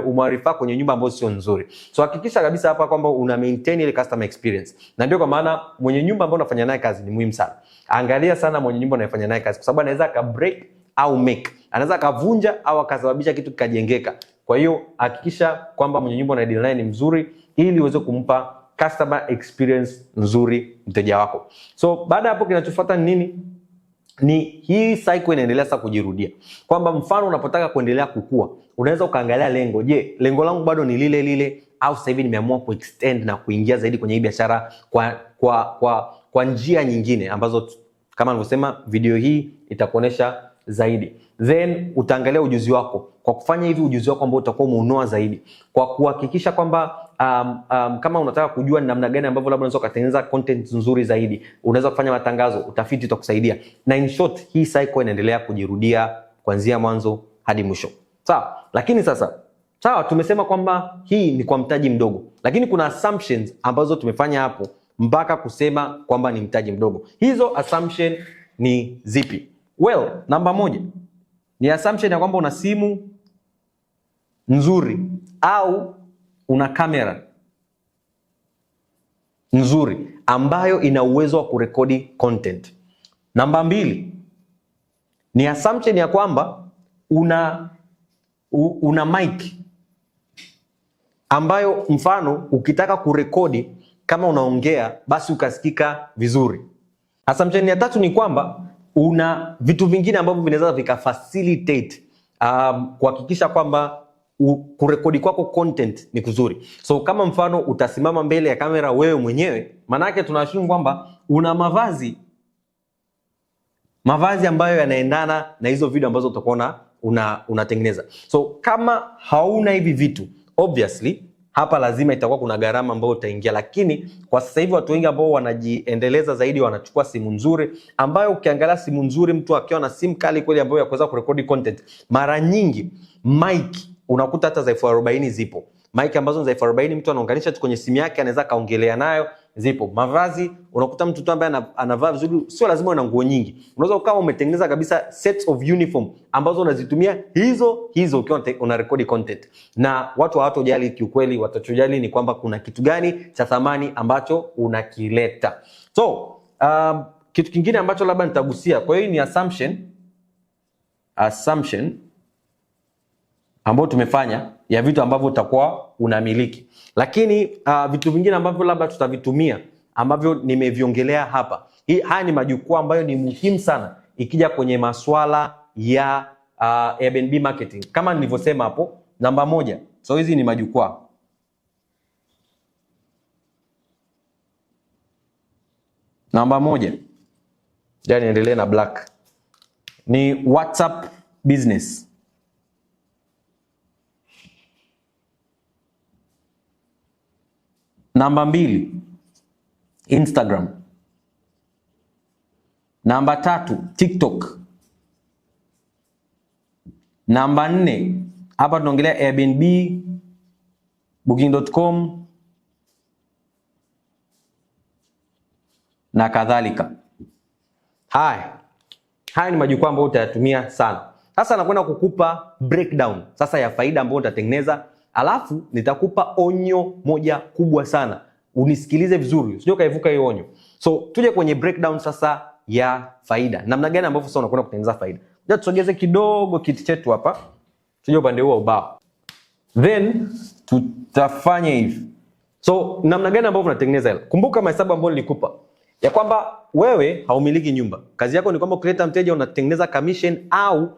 A: umarifa kwenye nyumba ambayo sio nzuri. So hakikisha kabisa hapa kwamba una maintain ile customer experience. Na ndio kwa maana mwenye nyumba ambaye unafanya naye kazi ni muhimu sana. Angalia sana mwenye nyumba unayofanya naye kazi, kwa sababu anaweza ka break au make, anaweza kavunja au akasababisha kitu kikajengeka. Kwa hiyo hakikisha kwamba mwenye nyumba una deal naye ni mzuri, ili uweze kumpa customer experience nzuri mteja wako. So baada hapo kinachofuata ni nini? Ni hii cycle inaendelea sasa kujirudia. Kwamba mfano unapotaka kuendelea kukua, unaweza ukaangalia lengo. Je, lengo langu bado ni lile lile, au sasa hivi nimeamua kuextend na kuingia zaidi kwenye hii biashara kwa njia nyingine ambazo kama nilivyosema video hii itakuonesha zaidi. Then utaangalia ujuzi wako. Kwa kufanya hivi ujuzi wako ambao utakuwa umeunoa zaidi, kwa kuhakikisha kwamba kama unataka kujua namna gani ambavyo labda unaweza kutengeneza content nzuri zaidi, unaweza kufanya matangazo, utafiti utakusaidia. Na in short, hii cycle inaendelea kujirudia kuanzia mwanzo hadi mwisho. Sawa? Lakini sasa, sawa, tumesema kwamba hii ni kwa mtaji mdogo, lakini kuna assumptions ambazo tumefanya hapo mpaka kusema kwamba ni mtaji mdogo. Hizo assumption ni zipi? Well, namba moja ni assumption ya kwamba una simu nzuri au una kamera nzuri ambayo ina uwezo wa kurekodi content. Namba mbili ni assumption ya kwamba una mic ambayo mfano ukitaka kurekodi kama unaongea basi ukasikika vizuri. Assumption ya tatu ni kwamba una vitu vingine ambavyo vinaweza vikafacilitate kuhakikisha kwamba kurekodi kwako content ni kuzuri. So kama mfano utasimama mbele ya kamera wewe mwenyewe, maana yake tunashuhudia kwamba una mavazi ambayo yanaendana na hizo video ambazo utakuwa unatengeneza. So kama hauna hivi vitu, obviously hapa lazima itakuwa kuna gharama ambayo utaingia, lakini kwa sasa hivi watu wengi ambao wanajiendeleza zaidi wanachukua simu nzuri, ambayo ukiangalia simu nzuri, mtu akiwa na simu kali kweli ambayo ya kuweza kurekodi content, mara nyingi mic unakuta hata za 40,000 zipo. Mic ambazo za 40,000 mtu anaunganisha tu kwenye simu yake, anaweza kaongelea nayo, zipo. Mavazi unakuta mtu tu ambaye anavaa vizuri, sio lazima una nguo nyingi. Unaweza ukawa umetengeneza kabisa sets of uniform ambazo unazitumia hizo ukiwa una record content. Na watu hawatojali kiukweli, watachojali ni kwamba kuna kitu gani cha thamani ambacho unakileta. So, kitu kingine ambacho labda nitagusia, kwa hiyo ni assumption ambao tumefanya ya vitu ambavyo utakuwa unamiliki. Lakini vitu vingine ambavyo labda tutavitumia ambavyo nimeviongelea hapa. Haya ni majukwaa ambayo ni muhimu sana ikija kwenye masuala ya Airbnb marketing. Kama nilivyosema hapo, namba moja. So hizi ni majukwaa. Namba moja. Jani endelee na black. Ni WhatsApp Business. Namba 2, Instagram. Namba 3, TikTok. Namba 4, hapa tunaongelea Airbnb, Booking.com na kadhalika. Haya ni majukwaa ambayo utayatumia sana. Sasa nakwenda kukupa breakdown sasa ya faida ambayo utatengeneza, alafu nitakupa onyo moja kubwa sana. Unisikilize vizuri, usije kaivuka hiyo onyo. So tuje kwenye breakdown sasa ya faida. Namna gani ambavyo sasa unakwenda kutengeneza faida. Ngoja tusogeze kidogo kiti chetu hapa. Tuje upande huo ubao. Then tutafanya hivi. So namna gani ambavyo unatengeneza hela? Kumbuka mahesabu ambayo nilikupa ya kwamba wewe haumiliki nyumba. Kazi yako ni kwamba ukileta mteja unatengeneza commission au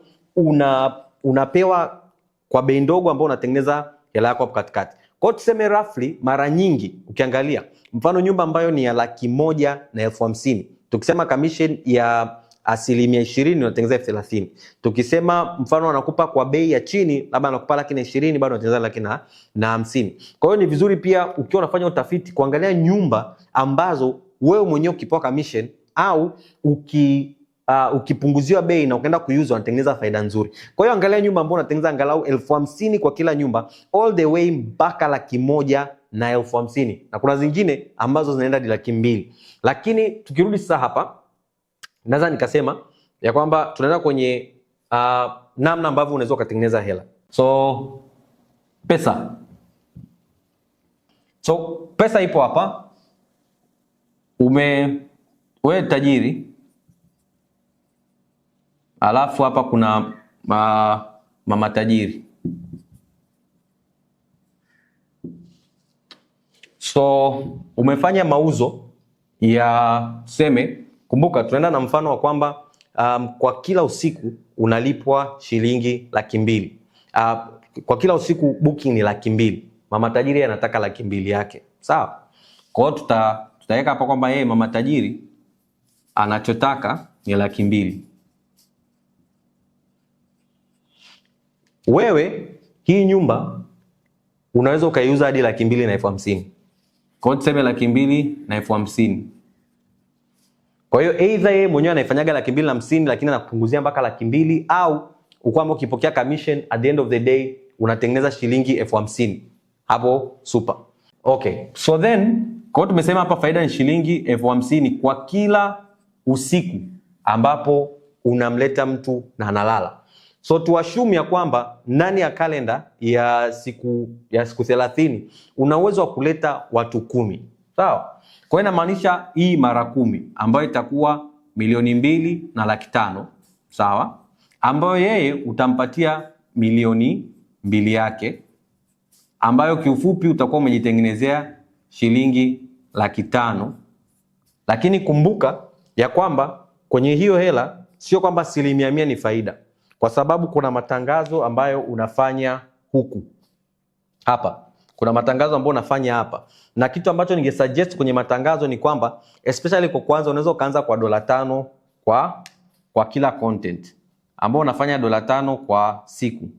A: unapewa kwa bei ndogo ambao unatengeneza hela yako hapo katikati. Kwa hiyo tuseme roughly, mara nyingi ukiangalia mfano nyumba ambayo ni ya 150,000, tukisema commission ya 20% unatengeneza 30,000. Tukisema mfano anakupa kwa bei ya chini, labda anakupa 120,000, bado unatengeneza 150,000. Kwa hiyo ni vizuri pia ukiwa unafanya utafiti kuangalia nyumba ambazo wewe mwenyewe ukipewa commission au ukipunguziwa bei na ukaenda kuuza unatengeneza faida nzuri. Kwa hiyo angalia nyumba ambayo unatengeneza angalau 50,000 kwa kila nyumba, all the way mpaka 150,000, na kuna zingine ambazo zinaenda hadi 200,000. Lakini tukirudi sasa hapa, naweza nikasema ya kwamba tunaenda kwenye namna ambavyo unaweza kutengeneza hela. So pesa ipo hapa. Wewe tajiri, alafu hapa kuna mama tajiri. So umefanya mauzo ya tuseme, kumbuka tunaenda na mfano wa kwamba kwa kila usiku unalipwa shilingi 200,000. Kwa kila usiku booking ni 200,000. Mama tajiri anataka 200,000 yake. Sawa? Kwa hiyo tutaweka hapa kwamba yeye mama tajiri anachotaka ni 200,000. Wewe hii nyumba unaweza ukaiuza hadi 250,000. Kwa hiyo tuseme 250,000. Kwa hiyo either yeye mwenyewe anaifanyaga 250,000 lakini anakupunguzia mpaka 200,000, au ukwamba ukipokea commission at the end of the day unatengeneza shilingi 50,000. Hapo super. Okay. So then kwa hiyo tumesema hapa faida ni shilingi 50,000 kwa kila usiku ambapo unamleta mtu na analala. So tuassume ya kwamba ndani ya kalenda ya siku 30 una uwezo wa kuleta watu 10. Sawa? Kwa hiyo inamaanisha hii mara 10 ambayo itakuwa 2,200,000 na 500,000. Sawa? Ambayo yeye utampatia 2,000,000 yake, ambayo kiufupi utakuwa umejitengenezea shilingi 500,000. Lakini kumbuka ya kwamba kwenye hiyo hela sio kwamba 100% ni faida, kwa sababu kuna matangazo ambayo unafanya huku hapa. Kuna matangazo ambayo unafanya hapa, na kitu ambacho ningesuggest kwenye matangazo ni kwamba especially kwa kwanza unaweza ukaanza kwa $5 kwa kila content, ambao unafanya $5 kwa siku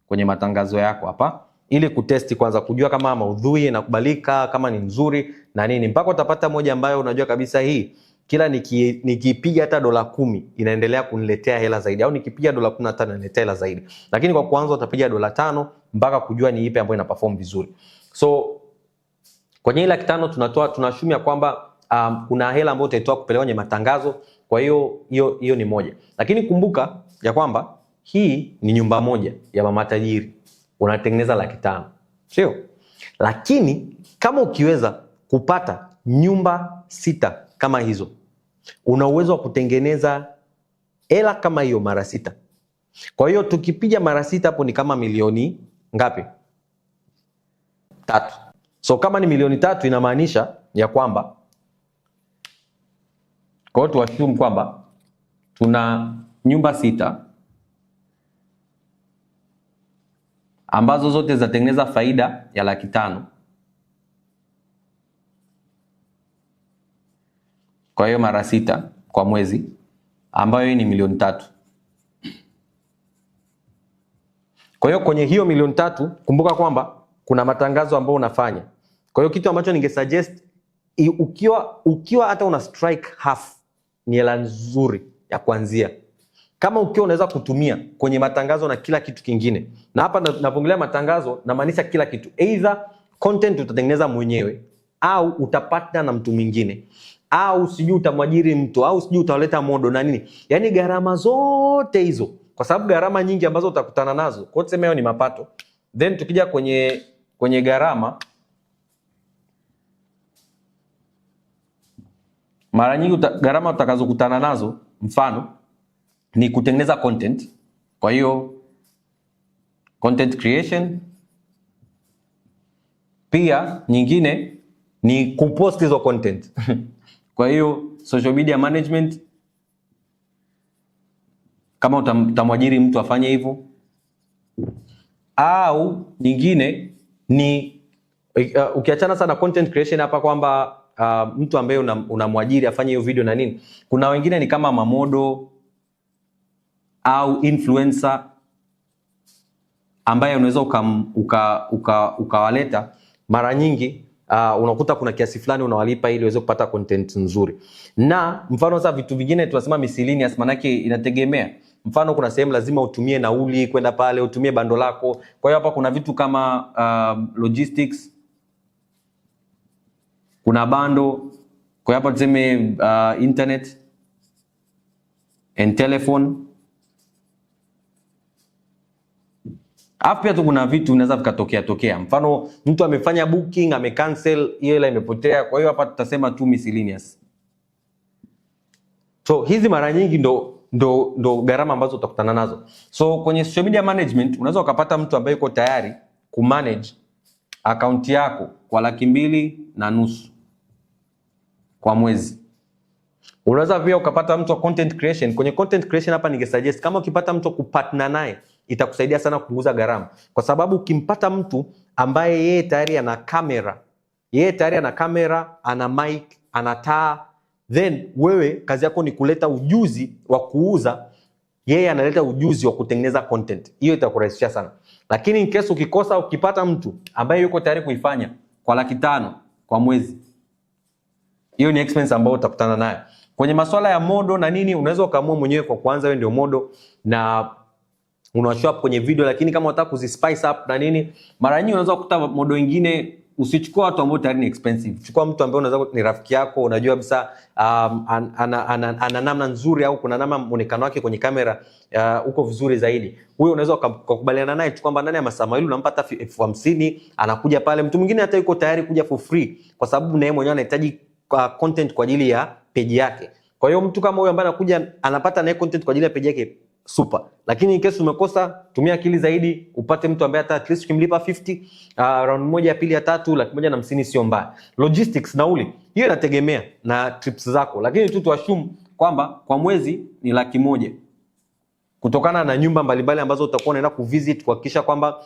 A: kwenye matangazo yako hapa, ili kutesti kwanza, kujua kama maudhui inakubalika, kama ni nzuri na nini, mpaka utapata moja ambayo unajua kabisa hii kila nikipiga hata $10 inaendelea kuniletea hela zaidi, au nikipiga $15 inaniletea hela zaidi. Lakini kwa kwanza utapiga $5 mpaka kujua ni ipi ambayo ina perform vizuri. So kwenye ile 500 tunashumia kwamba kuna hela ambayo utaitoa kupeleka kwenye matangazo. Kwa hiyo ni moja. Lakini kumbuka ya kwamba hii ni nyumba moja ya mama tajiri, unatengeneza 500,000. Sio? Lakini kama ukiweza kupata nyumba 6 kama hizo, una uwezo wa kutengeneza hela kama hiyo mara 6. Kwa hiyo tukipiga mara 6 hapo ni kama milioni ngapi? 3. So kama ni milioni 3 inamaanisha ya kwamba, kwa hiyo tuassume kwamba tuna nyumba 6 ambazo zote zitatengeneza faida ya 500,000. Kwa hiyo mara 6 kwa mwezi, ambayo hii ni milioni 3. Kwa hiyo kwenye hiyo milioni 3 kumbuka kwamba kuna matangazo ambayo unafanya Kwa hiyo kitu ambacho ningesuggest ukiwa hata una strike half ni hela nzuri ya kuanzia. Kama ukiwa unaweza kutumia kwenye matangazo na kila kitu kingine. Na hapa napongelea matangazo namaanisha kila kitu. Either content utatengeneza mwenyewe au utapata na mtu mwingine, au sijui utamwajiri mtu, au sijui utaleta modo na nini. Yaani gharama zote hizo, kwa sababu gharama nyingi ambazo utakutana nazo, kwa tuseme hiyo ni mapato. Then tukija kwenye gharama, mara nyingi gharama utakazokutana nazo, mfano ni kutengeneza content. Kwa hiyo content creation, pia nyingine ni kupost hizo content. Kwa hiyo social media management, kama utamwajiri mtu afanye hivyo, au nyingine ni ukiachana sana content creation hapa kwamba mtu ambaye unamwajiri afanye hiyo video na nini, kuna wengine ni kama mamodo au influencer ambaye unaweza ukawaleta. Mara nyingi unakuta kuna kiasi fulani unawalipa ili uweze kupata content nzuri. Na mfano sasa vitu vingine tunasema miscellaneous, manake inategemea. Mfano kuna sehemu lazima utumie nauli kwenda pale, utumie bando lako. Kwa hiyo hapa kuna vitu kama logistics, kuna bando. Kwa hiyo hapa tuseme internet and telephone. Alafu pia tu kuna vitu vinaweza vikatokea. Mfano mtu amefanya booking, amecancel, hiyo hela imepotea. Kwa hiyo hapa tutasema tu miscellaneous. So hizi mara nyingi ndo gharama ambazo utakutana nazo. So kwenye social media management unaweza ukapata mtu ambaye yuko tayari kumanage account yako kwa 2,500 kwa mwezi. Unaweza pia ukapata mtu wa content creation. Kwenye content creation hapa ningesuggest kama ukipata mtu kupartner naye itakusaidia sana kupunguza gharama. Kwa sababu ukimpata mtu ambaye yeye tayari ana kamera, ana mic, ana taa, then wewe kazi yako ni kuleta ujuzi wa kuuza, yeye analeta ujuzi wa kutengeneza content. Hiyo itakurahisishia sana. Lakini in case ukipata mtu ambaye yuko tayari kuifanya kwa 500,000 kwa mwezi, hiyo ni expense ambayo utakutana nayo. Kwenye masuala ya modo na nini, unaweza ukaamua mwenyewe kwa kwanza wewe ndio modo na unashow up kwenye video. Lakini kama unataka kuzispice up na nini, mara nyingi unaweza kukuta modo wengine. Usichukue watu ambao tayari ni expensive. Chukua mtu ambaye unaweza ni rafiki yako, unajua kabisa ana namna nzuri, au kuna namna muonekano wake kwenye kamera uko vizuri zaidi. Huyo unaweza kukubaliana naye tu kwamba ndani ya masaa mawili unampata 50,000, anakuja pale. Mtu mwingine hata yuko tayari kuja for free kwa sababu naye mwenyewe anahitaji content kwa ajili ya page yake. Kwa hiyo mtu kama huyo ambaye anakuja anapata naye content kwa ajili ya page yake, super. Lakini in case umekosa, tumia akili zaidi, upate mtu ambaye hata at least ukimlipa 50 round moja ya pili ya tatu 150,000 sio mbaya. Logistics, nauli, hiyo inategemea na trips zako, lakini tu tuassume kwamba kwa mwezi ni 100,000 kutokana na nyumba mbalimbali ambazo utakuwa unaenda kuvisit, kuhakikisha kwamba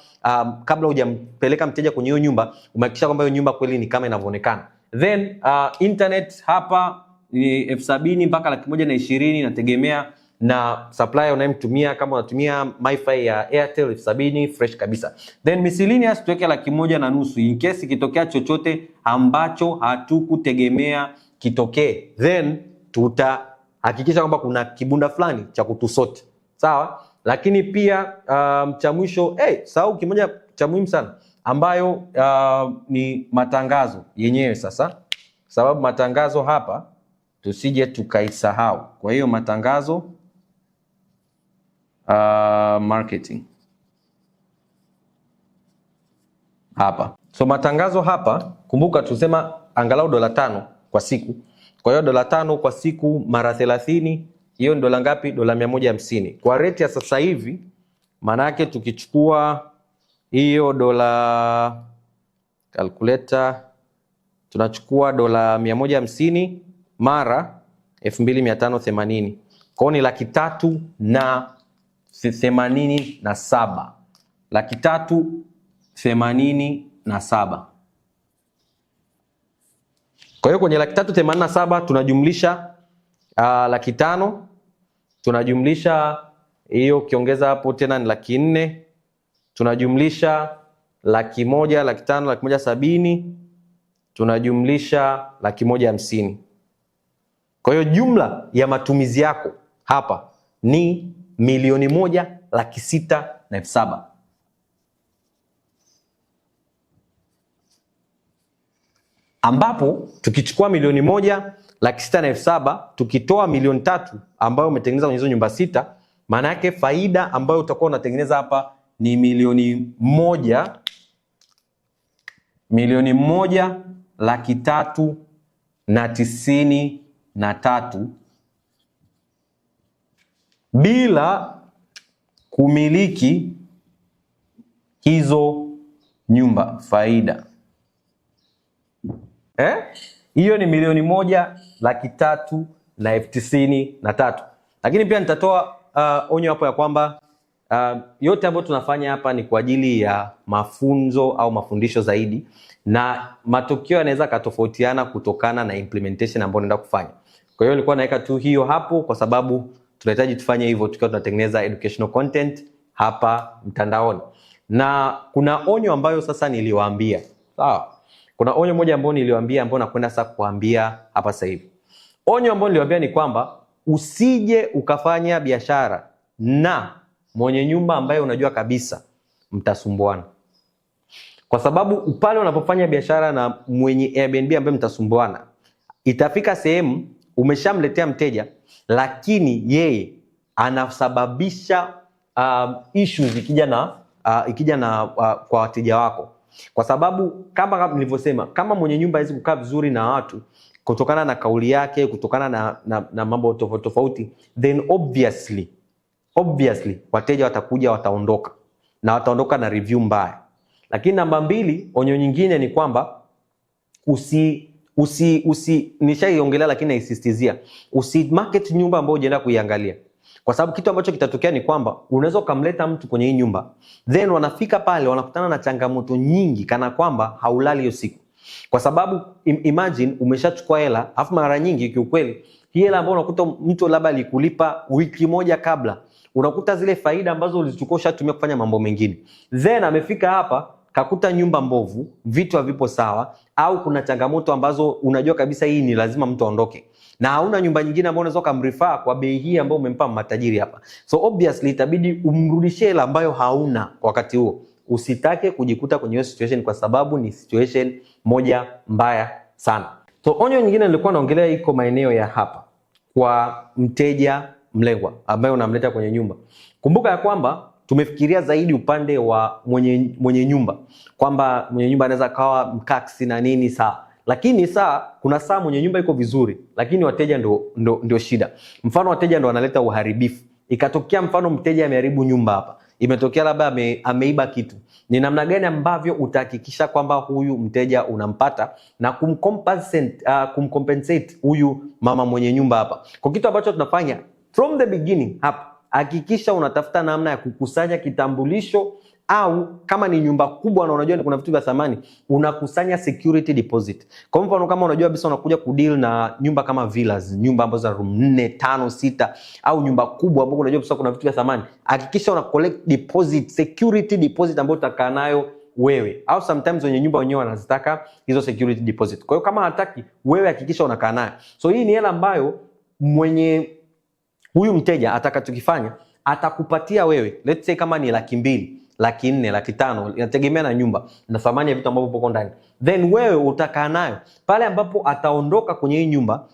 A: kabla hujampeleka mteja kwenye hiyo nyumba umehakikisha kwamba hiyo nyumba kweli ni kama inavyoonekana. Then internet hapa ni 70,000 mpaka 120,000, inategemea na supplier unayemtumia. Kama unatumia MiFi ya Airtel 70,000 fresh kabisa. Then miscellaneous tuweke 150,000 in case ikitokea chochote ambacho hatukutegemea kitokee, then tutahakikisha kwamba kuna kibunda fulani cha kutusoti, sawa. Lakini pia cha mwisho sahau kimoja cha muhimu sana ambayo ni matangazo yenyewe. Sasa sababu matangazo hapa tusije tukaisahau. Kwa hiyo matangazo marketing hapa. So matangazo hapa, kumbuka tusema angalau $5 kwa siku. Kwa hiyo $5 kwa siku mara 30, hiyo ni dola ngapi? Dola 150. Kwa rate ya sasa hivi, maana yake tukichukua hiyo dola calculator, tunachukua dola 150 mara 2,580. Kwa hiyo ni 387. 387. Kwa hiyo kwenye 387 tunajumlisha 500,000, tunajumlisha hiyo ukiongeza hapo tena ni 400,000, tunajumlisha 100,000, 500,000, 170,000, tunajumlisha 150. Kwa hiyo jumla ya matumizi yako hapa ni 1,607,000. Ambapo tukichukua 1,607,000 tukitoa 300,000 ambayo umetengeneza kwenye hizo nyumba 6, maana yake faida ambayo utakuwa unatengeneza hapa ni 1,393,000 bila kumiliki hizo nyumba faida. Hiyo ni 1,393,000. Lakini pia nitatoa onyo hapo ya kwamba yote ambayo tunafanya hapa ni kwa ajili ya mafunzo au mafundisho zaidi, na matokeo yanaweza katofautiana kutokana na implementation ambayo unaenda kufanya. Kwa hiyo nilikuwa naweka tu hiyo hapo kwa sababu tunahitaji tufanye hivyo tukiwa tunatengeneza educational content hapa mtandaoni. Na kuna onyo ambayo sasa niliwaambia. Sawa? Kuna onyo moja ambayo niliwaambia ambayo nakwenda sasa kuambia hapa sasa hivi. Onyo ambayo niliwaambia ni kwamba usije ukafanya biashara na mwenye nyumba ambaye unajua kabisa mtasumbuana. Kwa sababu pale unapofanya biashara na mwenye Airbnb ambaye mtasumbuana, itafika sehemu umeshamletea mteja lakini yeye anasababisha issues ikija na kwa wateja wako. Kwa sababu kama nilivyosema, kama mwenye nyumba hawezi kukaa vizuri na watu kutokana na kauli yake, kutokana na mambo tofauti, then obviously wateja watakuja, wataondoka na wataondoka na review mbaya. Lakini namba 2, onyo nyingine ni kwamba nishaiongelea lakini naisisitizia, market nyumba ambayo unaenda kuiangalia. Kwa sababu kitu ambacho kitatokea ni kwamba unaweza kumleta mtu kwenye hii nyumba, then wanafika pale wanakutana na changamoto nyingi kana kwamba haulali hiyo siku. Kwa sababu imagine umeshachukua hela, afu mara nyingi kiukweli hii hela ambayo unakuta mtu labda alikulipa wiki moja kabla, unakuta zile faida ambazo ulichukua ushatumia kufanya mambo mengine. Then amefika hapa kakuta nyumba mbovu, vitu havipo sawa, au kuna changamoto ambazo unajua kabisa hii ni lazima mtu aondoke, na hauna nyumba nyingine ambayo unaweza kumrefer kwa bei hii ambayo umempa matajiri hapa. So obviously itabidi umrudishie hela ambayo hauna kwa wakati huo. Usitake kujikuta kwenye hiyo situation kwa sababu ni situation moja mbaya sana. So onyo nyingine nilikuwa naongelea iko maeneo ya hapa kwa mteja mlengwa ambaye unamleta kwenye nyumba. Kumbuka ya kwamba tumefikiria zaidi upande wa mwenye nyumba, kwamba mwenye nyumba anaweza kawa mkaksi na nini sawa. Lakini kuna saa mwenye nyumba iko vizuri, lakini wateja ndio shida. Mfano wateja ndio wanaleta uharibifu. Ikatokea mfano mteja ameharibu nyumba hapa. Imetokea labda ameiba kitu. Ni namna gani ambavyo utahakikisha kwamba huyu mteja unampata na kumcompensate huyu mama mwenye nyumba hapa. Kwa kitu ambacho tunafanya from the beginning hapa, hakikisha unatafuta namna ya kukusanya kitambulisho, au kama ni nyumba kubwa na unajua kuna vitu vya thamani, unakusanya security deposit. Kwa mfano kama unajua bisa unakuja kudeal na nyumba kama villas, nyumba ambazo za room 4, 5, 6 au nyumba kubwa ambapo unajua bisa kuna vitu vya thamani, hakikisha una collect deposit, security deposit ambayo utakaa nayo wewe, au sometimes wenye nyumba wenyewe wanazitaka hizo security deposit. Kwa hiyo kama hataki wewe, hakikisha unakaa nayo. So hii ni hela ambayo mwenye huyu mteja atakachokifanya atakupatia wewe, let's say kama ni 200,000, 400,000, 500,000, inategemea na nyumba na thamani ya vitu ambavyo vipo ndani. Then wewe utakaa nayo pale ambapo ataondoka kwenye hii nyumba,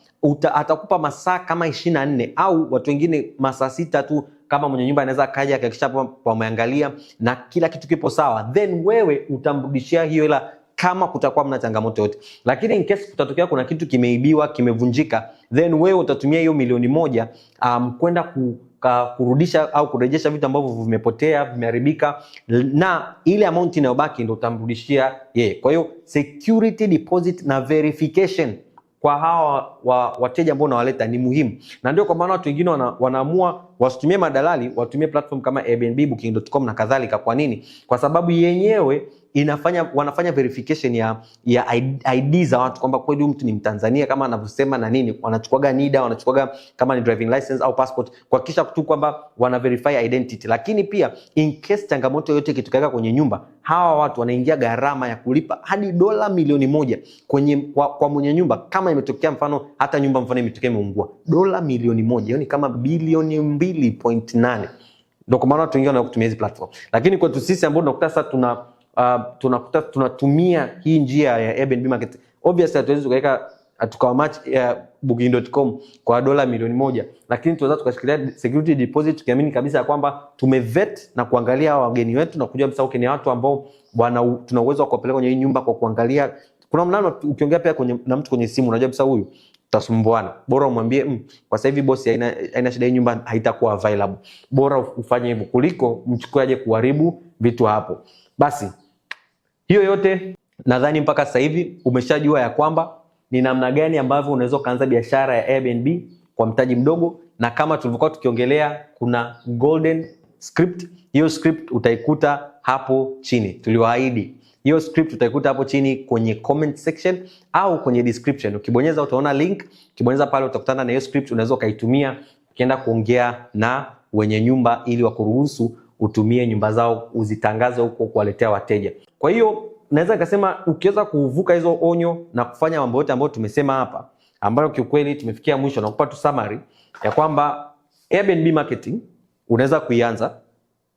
A: atakupa masaa kama 24 au watu wengine masaa 6 tu, kama mwenye nyumba anaweza kaja akakisha pameangalia na kila kitu kipo sawa, then wewe utamrudishia hiyo hela kama kutakuwa mna changamoto yote. Lakini in case kutatokea kuna kitu kimeibiwa, kimevunjika, then wewe utatumia hiyo 1,000,000 kwenda kurudisha au kurejesha vitu ambavyo vimepotea, vimeharibika, na ile amount inayobaki ndio utamrudishia yeye. Kwa hiyo security deposit na verification kwa hawa wateja ambao unawaleta ni muhimu. Na ndio kwa maana watu wengine wanaamua wasitumie madalali, watumie platform kama Airbnb, booking.com na kadhalika. Kwa nini? Kwa sababu yenyewe wanafanya verification ya ID za watu kwamba kweli mtu ni Mtanzania kama anavyosema na nini. Wanachukuaga NIDA, wanachukuaga kama ni driving license au passport, kuhakikisha tu kwamba wana verify identity. Lakini pia in case changamoto yoyote ikitokea kwenye nyumba, hawa watu wanaingia gharama ya kulipa hadi dola milioni 1 kwa mwenye nyumba kama imetokea mfano hata nyumba mfano imetokea imeungua. Dola milioni 1, yani kama bilioni 2.8. Ndio kwa maana watu wengine wanakutumia hizi platform. Lakini kwetu sisi ambao tunakuta sasa tunatumia hii njia ya Airbnb market, obviously hatuwezi tukaweka tukawamatch booking.com kwa dola milioni 1, lakini tunaweza tukashikilia security deposit tukiamini kabisa ya kwamba tumevet na kuangalia wageni wetu na kujua msao ni watu ambao tuna uwezo wa kuwapeleka kwenye hii nyumba kwa kuangalia. Kuna mnano ukiongea pia na mtu kwenye simu unajua msao huyu tasumbuana, bora umwambie kwa sasa hivi bosi haina shida, hii nyumba haitakuwa available, bora ufanye hivyo kuliko mchukue aje kuharibu vitu hapo. Basi hiyo yote nadhani mpaka sasa hivi umeshajua ya kwamba ni namna gani ambavyo unaweza kuanza biashara ya Airbnb kwa mtaji mdogo. Na kama tulivyokuwa tukiongelea, kuna golden script. Hiyo script utaikuta hapo chini, tuliwaahidi. Hiyo script utaikuta hapo chini kwenye comment section au kwenye description. Ukibonyeza utaona link, ukibonyeza pale utakutana na hiyo script, unaweza kaitumia ukienda kuongea na wenye nyumba ili wakuruhusu utumie nyumba zao uzitangaze huko kuwaletea wateja. Kwa hiyo naweza kusema ukiweza kuvuka hizo onyo na kufanya mambo yote ambayo tumesema hapa, ambayo kiukweli tumefikia mwisho, na kupa tu summary ya kwamba Airbnb marketing unaweza kuianza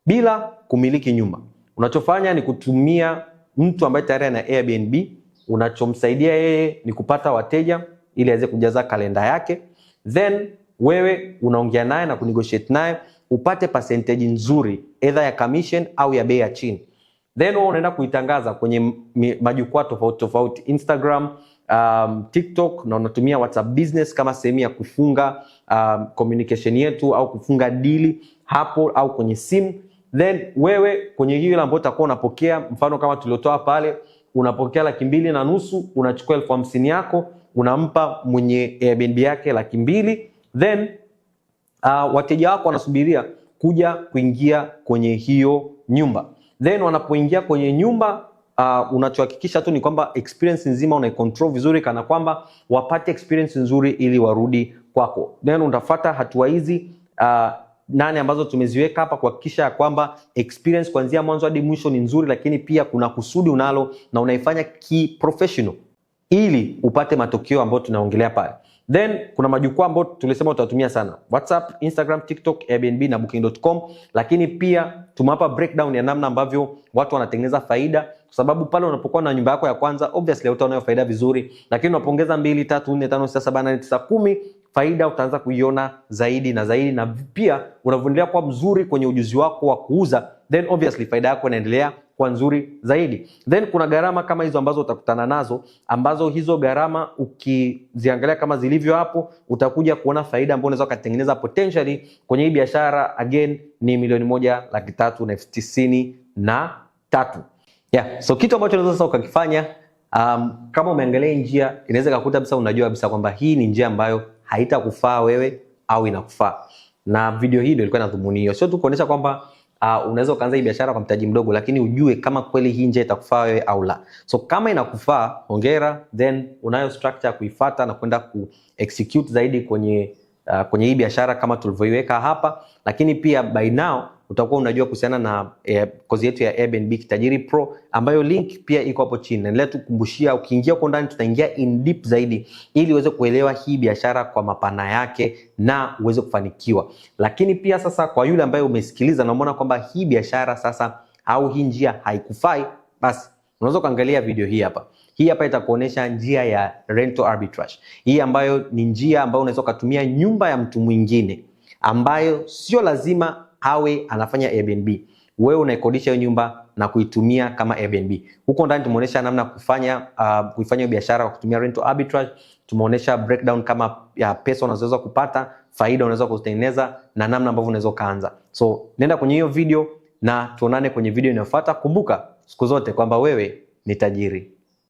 A: bila kumiliki nyumba. Unachofanya ni kutumia mtu ambaye tayari ana Airbnb, unachomsaidia yeye ni kupata wateja ili aweze kujaza kalenda yake, then wewe unaongea naye na kunegotiate naye upate percentage nzuri either ya commission au ya bei ya chini. Then unaenda kuitangaza kwenye majukwaa tofauti tofauti, Instagram, TikTok, na unatumia WhatsApp Business kama sehemu ya kufunga communication yetu au kufunga deal hapo au kwenye simu. Then wewe kwenye hiyo ambayo utakuwa unapokea, mfano kama tuliotoa pale, unapokea 2,500, unachukua 50,000 yako unampa mwenye Airbnb yake 200,000. Then wateja wako wanasubiria kuja kuingia kwenye hiyo nyumba. Then wanapoingia kwenye nyumba, unachohakikisha tu ni kwamba experience nzima unaicontrol vizuri, kana kwamba wapate experience nzuri ili warudi kwako. Then utafuata hatua hizi 8 ambazo tumeziweka hapa kuhakikisha kwamba experience kuanzia mwanzo hadi mwisho ni nzuri, lakini pia kuna kusudi unalo na unaifanya professional ili upate matokeo ambayo tunaongelea pale. Then kuna majukwaa ambayo tulisema utatumia sana: WhatsApp, Instagram, TikTok, Airbnb na booking.com. Lakini pia tumewapa breakdown ya namna ambavyo watu wanatengeneza faida, kwa sababu pale unapokuwa na nyumba yako ya kwanza obviously utaona faida vizuri, lakini unapoongeza 2, 3, 4, 5, 6, 7, 8, 9, 10 faida utaanza kuiona zaidi na zaidi, na pia unavyoendelea kuwa mzuri kwenye ujuzi wako wa kuuza, then obviously faida yako inaendelea kwa nzuri zaidi. Then kuna gharama kama hizo ambazo utakutana nazo, ambazo hizo gharama ukiziangalia kama zilivyo hapo, utakuja kuona faida ambayo unaweza kutengeneza potentially kwenye hii biashara. Again ni $1,393,000. Yeah, so kitu ambacho unaweza sasa ukakifanya, kama umeangalia njia, inaweza kukuta kabisa unajua kabisa kwamba hii ni njia ambayo haitakufaa wewe au inakufaa. Na video hii ndio ilikuwa na dhumuni hiyo, sio tu kuonesha kwamba unaweza kuanza hii biashara kwa mtaji mdogo, lakini ujue kama kweli hii njia itakufaa wewe au la. So kama inakufaa, hongera, then unayo structure ya kuifuata na kwenda ku execute zaidi kwenye hii biashara kama tulivyoiweka hapa. Lakini pia by now utakuwa unajua kuhusiana na kozi yetu ya Airbnb Kitajiri Pro, ambayo link pia iko hapo chini. Naendelea tu kukumbushia, ukiingia huko ndani tutaingia in deep zaidi ili uweze kuelewa hii biashara kwa mapana yake na uweze kufanikiwa. Lakini pia sasa kwa yule ambaye umesikiliza na umeona kwamba hii biashara sasa au hii njia haikufai, basi unaweza kuangalia video hii hapa. Hii hapa itakuonesha njia ya rental arbitrage. Hii ambayo ni njia ambayo unaweza kutumia nyumba ya mtu mwingine ambayo sio lazima awe anafanya Airbnb. Wewe unaikodisha hiyo nyumba na kuitumia kama Airbnb. Huko ndani tumeonyesha namna kuifanya biashara kwa kutumia rental arbitrage. Tumeonyesha breakdown kama ya pesa unazoweza kupata, faida unaweza kutengeneza na namna ambavyo unaweza kaanza. So nenda kwenye hiyo video na tuonane kwenye video inayofuata. Kumbuka siku zote kwamba wewe ni tajiri.